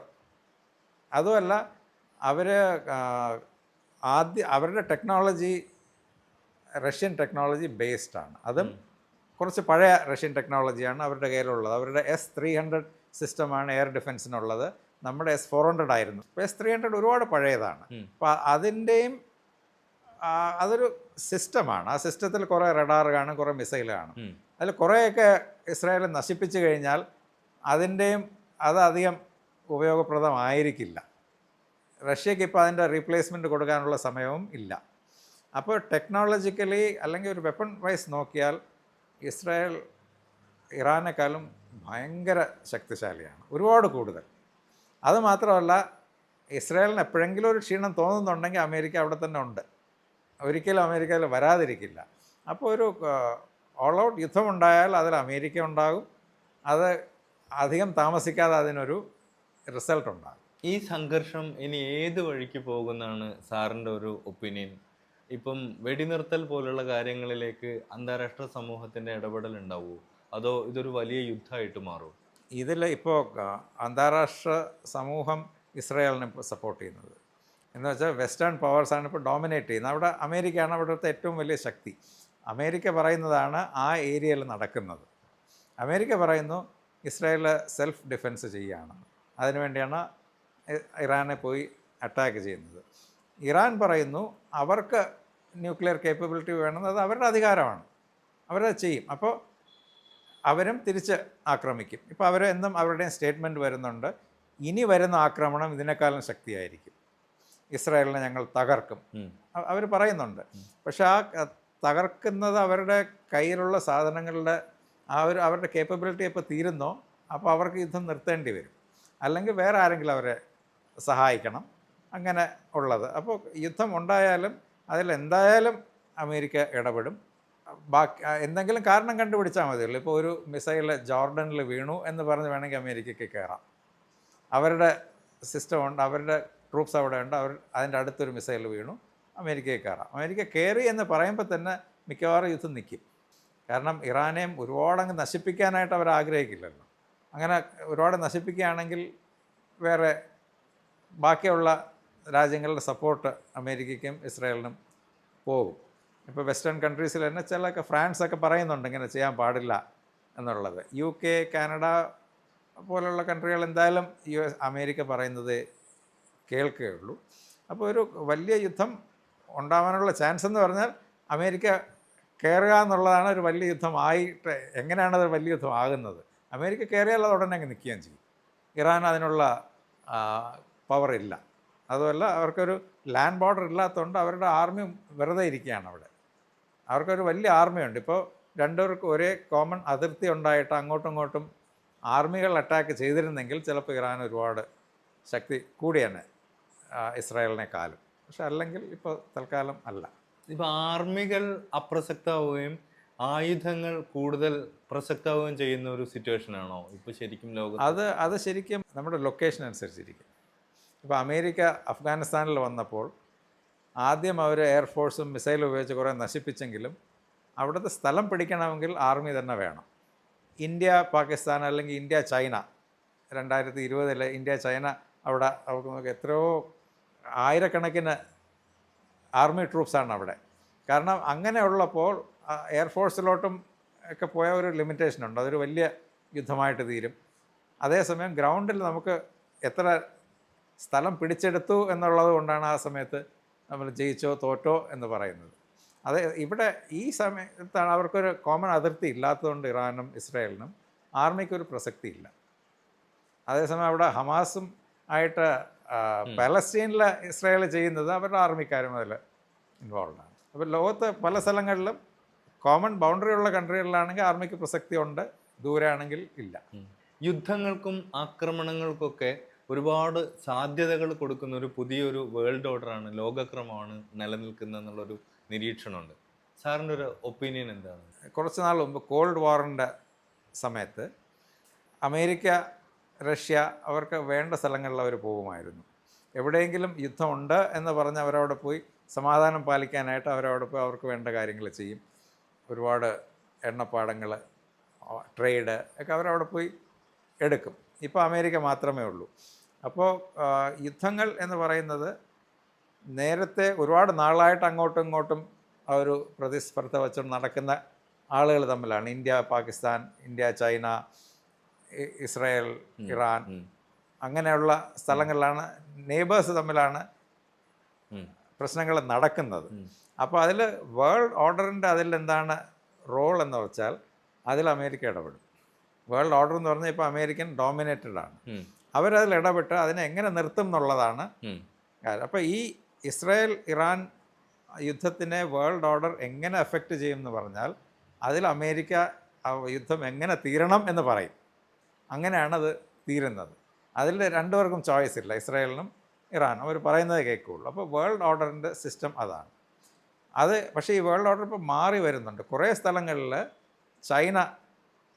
അതുമല്ല അവർ അവരുടെ ടെക്നോളജി റഷ്യൻ ടെക്നോളജി ബേസ്ഡാണ്. അതും കുറച്ച് പഴയ റഷ്യൻ ടെക്നോളജിയാണ് അവരുടെ കയ്യിലുള്ളത്. അവരുടെ S-300 സിസ്റ്റമാണ് എയർ ഡിഫൻസിനുള്ളത്. നമ്മുടെ S-400 ആയിരുന്നു. ഇപ്പോൾ S-300 ഒരുപാട് പഴയതാണ്. അപ്പോൾ അതിൻ്റെയും അതൊരു സിസ്റ്റമാണ്. ആ സിസ്റ്റത്തിൽ കുറേ റഡാർ കാണും, കുറേ മിസൈൽ കാണും. അതിൽ കുറേയൊക്കെ ഇസ്രായേൽ നശിപ്പിച്ചു കഴിഞ്ഞാൽ അതിൻ്റെയും അധികം ഉപയോഗപ്രദമായിരിക്കില്ല. റഷ്യക്ക് ഇപ്പോൾ അതിൻ്റെ റീപ്ലേസ്മെൻറ്റ് കൊടുക്കാനുള്ള സമയവും ഇല്ല. അപ്പോൾ ടെക്നോളജിക്കലി അല്ലെങ്കിൽ ഒരു വെപ്പൺ വൈസ് നോക്കിയാൽ ഇസ്രായേൽ ഇറാനേക്കാളും ഭയങ്കര ശക്തിശാലിയാണ്, ഒരുപാട് കൂടുതൽ. അതുമാത്രമല്ല, ഇസ്രായേലിന് എപ്പോഴെങ്കിലും ഒരു ക്ഷീണം തോന്നുന്നുണ്ടെങ്കിൽ അമേരിക്ക അവിടെ തന്നെ ഉണ്ട്. ഒരിക്കലും അമേരിക്കയിൽ വരാതിരിക്കില്ല. അപ്പോൾ ഒരു ഓൾ ഔട്ട് യുദ്ധമുണ്ടായാൽ അതിൽ അമേരിക്ക ഉണ്ടാകും. അത് അധികം താമസിക്കാതെ അതിനൊരു റിസൾട്ട് ഉണ്ടാകും. ഈ സംഘർഷം ഇനി ഏത് വഴിക്ക് പോകുന്നതാണ് സാറിൻ്റെ ഒരു ഒപ്പീനിയൻ? ഇപ്പം വെടിനിർത്തൽ പോലുള്ള കാര്യങ്ങളിലേക്ക് അന്താരാഷ്ട്ര സമൂഹത്തിൻ്റെ ഇടപെടൽ ഉണ്ടാവുമോ, അതോ ഇതൊരു വലിയ യുദ്ധമായിട്ട് മാറുമോ? ഇതിൽ ഇപ്പോൾ അന്താരാഷ്ട്ര സമൂഹം ഇസ്രായേലിനെ ഇപ്പോൾ സപ്പോർട്ട് ചെയ്യുന്നത് എന്ന് വെച്ചാൽ വെസ്റ്റേൺ പവേഴ്സാണ് ഇപ്പോൾ ഡോമിനേറ്റ് ചെയ്യുന്നത്. അവിടെ അമേരിക്കയാണ് അവിടുത്തെ ഏറ്റവും വലിയ ശക്തി. അമേരിക്ക പറയുന്നതാണ് ആ ഏരിയയിൽ നടക്കുന്നത്. അമേരിക്ക പറയുന്നു ഇസ്രായേൽ സെൽഫ് ഡിഫെൻസ് ചെയ്യുകയാണ്, അതിനുവേണ്ടിയാണ് ഇറാനെ പോയി അറ്റാക്ക് ചെയ്യുന്നത്. ഇറാൻ പറയുന്നു അവർക്ക് ന്യൂക്ലിയർ കേപ്പബിലിറ്റി വേണമെന്ന്, അത് അവരുടെ അധികാരമാണ്, അവരത് ചെയ്യും. അപ്പോൾ അവരും തിരിച്ച് ആക്രമിക്കും. ഇപ്പോൾ അവർ എന്നും അവരുടെയും സ്റ്റേറ്റ്മെൻറ്റ് വരുന്നുണ്ട്, ഇനി വരുന്ന ആക്രമണം ഇതിനേക്കാളും ശക്തിയായിരിക്കും, ഇസ്രായേലിനെ ഞങ്ങൾ തകർക്കും, അവർ പറയുന്നുണ്ട്. പക്ഷേ ആ തകർക്കുന്നത് അവരുടെ കയ്യിലുള്ള സാധനങ്ങളുടെ അവരുടെ കേപ്പബിലിറ്റി ഇപ്പോൾ തീരുന്നോ അപ്പോൾ അവർക്ക് യുദ്ധം നിർത്തേണ്ടി വരും, അല്ലെങ്കിൽ വേറെ ആരെങ്കിലും അവരെ സഹായിക്കണം, അങ്ങനെ ഉള്ളത്. അപ്പോൾ യുദ്ധം ഉണ്ടായാലും അതിലെന്തായാലും അമേരിക്ക ഇടപെടും. ബാക്കി എന്തെങ്കിലും കാരണം കണ്ടുപിടിച്ചാൽ മതിയല്ലോ. ഇപ്പോൾ ഒരു മിസൈൽ ജോർഡനിൽ വീണു എന്ന് പറഞ്ഞ് വേണമെങ്കിൽ അമേരിക്കയ്ക്ക് കയറാം. അവരുടെ സിസ്റ്റമുണ്ട്, അവരുടെ ട്രൂപ്സ് അവിടെ ഉണ്ട്, അതിൻ്റെ അടുത്തൊരു മിസൈൽ വീണു, അമേരിക്കയിൽ കയറാം. അമേരിക്ക കയറി എന്ന് പറയുമ്പോൾ തന്നെ മിക്കവാറും യുദ്ധം നിൽക്കും. കാരണം ഇറാനെയും ഒരുപാടങ്ങ് നശിപ്പിക്കാനായിട്ട് അവർ ആഗ്രഹിക്കില്ലല്ലോ. അങ്ങനെ ഒരുപാട് നശിപ്പിക്കുകയാണെങ്കിൽ വേറെ ബാക്കിയുള്ള രാജ്യങ്ങളുടെ സപ്പോർട്ട് അമേരിക്കയ്ക്കും ഇസ്രായേലിനും പോകും. ഇപ്പോൾ വെസ്റ്റേൺ കൺട്രീസിൽ തന്നെ ചിലൊക്കെ ഫ്രാൻസൊക്കെ പറയുന്നുണ്ട് ഇങ്ങനെ ചെയ്യാൻ പാടില്ല എന്നുള്ളത്. UK, കാനഡ പോലുള്ള കൺട്രികൾ എന്തായാലും അമേരിക്ക പറയുന്നത് കേൾക്കുകയുള്ളൂ. അപ്പോൾ ഒരു വലിയ യുദ്ധം ഉണ്ടാവാനുള്ള ചാൻസ് എന്ന് പറഞ്ഞാൽ അമേരിക്ക കയറുക എന്നുള്ളതാണ് ഒരു വലിയ യുദ്ധമായിട്ട്. എങ്ങനെയാണത് വലിയ യുദ്ധം ആകുന്നത്? അമേരിക്ക കയറിയാൽ അത് ഉടനെ അങ്ങ് നിൽക്കുകയും ചെയ്യും. ഇറാൻ അതിനുള്ള പവറില്ല. അതുമല്ല, അവർക്കൊരു ലാൻഡ് ബോർഡർ ഇല്ലാത്തതുകൊണ്ട് അവരുടെ ആർമി വെറുതെ ഇരിക്കുകയാണ് അവിടെ. അവർക്കൊരു വലിയ ആർമിയുണ്ട്. ഇപ്പോൾ രണ്ടുപേർക്കും ഒരേ കോമൺ അതിർത്തി ഉണ്ടായിട്ട് അങ്ങോട്ടും ഇങ്ങോട്ടും ആർമികൾ അറ്റാക്ക് ചെയ്തിരുന്നെങ്കിൽ ചിലപ്പോൾ ഇറാൻ ഒരുപാട് ശക്തി കൂടിയാണ് ഇസ്രായേലിനെക്കാളും. പക്ഷെ അല്ലെങ്കിൽ ഇപ്പോൾ തൽക്കാലം അല്ല. ഇപ്പോൾ ആർമികൾ അപ്രസക്തമാവുകയും ആയുധങ്ങൾ കൂടുതൽ പ്രസക്തമാവുകയും ചെയ്യുന്ന ഒരു സിറ്റുവേഷനാണോ ഇപ്പോൾ ശരിക്കും ലോകം? അത് ശരിക്കും നമ്മുടെ ലൊക്കേഷൻ അനുസരിച്ചിരിക്കും. ഇപ്പോൾ അമേരിക്ക അഫ്ഗാനിസ്ഥാനിൽ വന്നപ്പോൾ ആദ്യം അവർ എയർഫോഴ്സും മിസൈലും ഉപയോഗിച്ച് കുറേ നശിപ്പിച്ചെങ്കിലും അവിടുത്തെ സ്ഥലം പിടിക്കണമെങ്കിൽ ആർമി തന്നെ വേണം. ഇന്ത്യ പാകിസ്ഥാൻ അല്ലെങ്കിൽ ഇന്ത്യ ചൈന 2020 ഇന്ത്യ ചൈന അവിടെ അവർക്ക് നോക്കി എത്രയോ ആയിരക്കണക്കിന് ആർമി ട്രൂപ്സാണ് അവിടെ. കാരണം അങ്ങനെയുള്ളപ്പോൾ എയർഫോഴ്സിലോട്ടും ഒക്കെ പോയ ഒരു ലിമിറ്റേഷനുണ്ട്. അതൊരു വലിയ യുദ്ധമായിട്ട് തീരും. അതേസമയം ഗ്രൗണ്ടിൽ നമുക്ക് എത്ര സ്ഥലം പിടിച്ചെടുത്തു എന്നുള്ളത് കൊണ്ടാണ് ആ സമയത്ത് നമ്മൾ ജയിച്ചോ തോറ്റോ എന്ന് പറയുന്നത്. അത് ഇവിടെ ഈ സമയത്താണ് അവർക്കൊരു കോമൺ അതിർത്തി ഇല്ലാത്തതുകൊണ്ട് ഇറാനും ഇസ്രായേലിനും ആർമിക്കൊരു പ്രസക്തി ഇല്ല. അതേസമയം അവിടെ ഹമാസും ആയിട്ട് പാലസ്തീനിൽ ഇസ്രായേൽ ചെയ്യുന്നത് അവരുടെ ആർമിക്കാരും അതിൽ ഇൻവോൾവാണ്. അപ്പോൾ ലോകത്ത് പല സ്ഥലങ്ങളിലും കോമൺ ബൗണ്ടറി ഉള്ള കൺട്രികളിലാണെങ്കിൽ ആർമിക്ക് പ്രസക്തി ഉണ്ട്, ദൂരെ ആണെങ്കിൽ ഇല്ല. യുദ്ധങ്ങൾക്കും ആക്രമണങ്ങൾക്കൊക്കെ ഒരുപാട് സാധ്യതകൾ കൊടുക്കുന്ന ഒരു പുതിയൊരു വേൾഡ് ഓർഡറാണ്, ലോകക്രമമാണ് നിലനിൽക്കുന്നത് എന്നുള്ളൊരു നിരീക്ഷണമുണ്ട്. സാറിൻ്റെ ഒരു ഒപ്പീനിയൻ എന്താണ്? കുറച്ച് നാൾ മുമ്പ് കോൾഡ് വാറിൻ്റെ സമയത്ത് അമേരിക്ക, റഷ്യ അവർക്ക് വേണ്ട സ്ഥലങ്ങളിൽ അവർ പോകുമായിരുന്നു. എവിടെയെങ്കിലും യുദ്ധമുണ്ട് എന്ന് പറഞ്ഞ് അവരവിടെ പോയി സമാധാനം പാലിക്കാനായിട്ട് അവരവിടെ പോയി അവർക്ക് വേണ്ട കാര്യങ്ങൾ ചെയ്യും. ഒരുപാട് എണ്ണപ്പാടങ്ങൾ, ട്രേഡ് ഒക്കെ അവരവിടെ പോയി എടുക്കും. ഇപ്പോൾ അമേരിക്ക മാത്രമേ ഉള്ളൂ. അപ്പോൾ യുദ്ധങ്ങൾ എന്ന് പറയുന്നത് നേരത്തെ ഒരുപാട് നാളായിട്ട് അങ്ങോട്ടും ഇങ്ങോട്ടും ആ ഒരു പ്രതിസ്പർദ്ധ വെച്ചുകൊണ്ട് നടക്കുന്ന ആളുകൾ തമ്മിലാണ്. India Pakistan, India China, Israel, Iran, അങ്ങനെയുള്ള സ്ഥലങ്ങളിലാണ് നെയ്ബേഴ്സ് തമ്മിലാണ് പ്രശ്നങ്ങൾ നടക്കുന്നത്. അപ്പോൾ അതിൽ വേൾഡ് ഓർഡറിൻ്റെ അതിലെന്താണ് റോൾ എന്ന് വെച്ചാൽ അതിൽ അമേരിക്ക ഇടപെടും. വേൾഡ് ഓർഡർ എന്ന് പറഞ്ഞാൽ ഇപ്പോൾ അമേരിക്കൻ ഡോമിനേറ്റഡ് ആണ്. അവരതിൽ ഇടപെട്ട് അതിനെ എങ്ങനെ നിർത്തും എന്നുള്ളതാണ് കാര്യം. അപ്പോൾ ഈ ഇസ്രായേൽ ഇറാൻ യുദ്ധത്തിനെ വേൾഡ് ഓർഡർ എങ്ങനെ എഫക്റ്റ് ചെയ്യും എന്ന് പറഞ്ഞാൽ അതിൽ അമേരിക്ക ആ യുദ്ധം എങ്ങനെ തീരണം എന്ന് പറയും. അങ്ങനെയാണത് തീരുന്നത്. അതിൽ രണ്ടുപേർക്കും ചോയ്സ് ഇല്ല, ഇസ്രായേലിനും ഇറാനും. അവർ പറയുന്നത് കേൾക്കുകയുള്ളൂ. അപ്പോൾ വേൾഡ് ഓർഡറിൻ്റെ സിസ്റ്റം അതാണ്. പക്ഷേ ഈ വേൾഡ് ഓർഡർ ഇപ്പോൾ മാറി വരുന്നുണ്ട്. കുറേ സ്ഥലങ്ങളിൽ ചൈന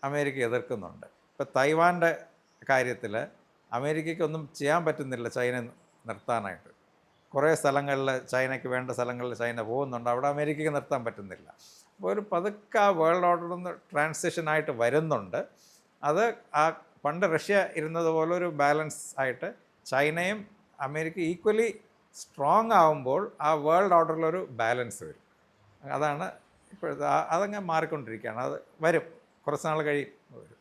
അമേരിക്ക എതിർക്കുന്നുണ്ട്. ഇപ്പോൾ തൈവാൻ്റെ കാര്യത്തിൽ അമേരിക്കയ്ക്കൊന്നും ചെയ്യാൻ പറ്റുന്നില്ല ചൈന നിർത്താനായിട്ട്. കുറേ സ്ഥലങ്ങളിൽ ചൈനയ്ക്ക് വേണ്ട സ്ഥലങ്ങളിൽ ചൈന പോകുന്നുണ്ട്, അവിടെ അമേരിക്കയ്ക്ക് നിർത്താൻ പറ്റുന്നില്ല. അപ്പോൾ ഒരു പതുക്കെ ആ വേൾഡ് ഓർഡറിൽ നിന്ന് ട്രാൻസിഷനായിട്ട് വരുന്നുണ്ട്. അത് ആ പണ്ട് റഷ്യ ഇരുന്നത് പോലെ ഒരു ബാലൻസ് ആയിട്ട് ചൈനയും അമേരിക്ക ഈക്വലി സ്ട്രോങ് ആകുമ്പോൾ ആ വേൾഡ് ഓർഡറിലൊരു ബാലൻസ് വരും. അതാണ് ഇപ്പോഴത്തെ അതങ്ങ് മാറിക്കൊണ്ടിരിക്കുകയാണ്. അത് വരും, കുറച്ച് നാൾ കഴിയും വരും.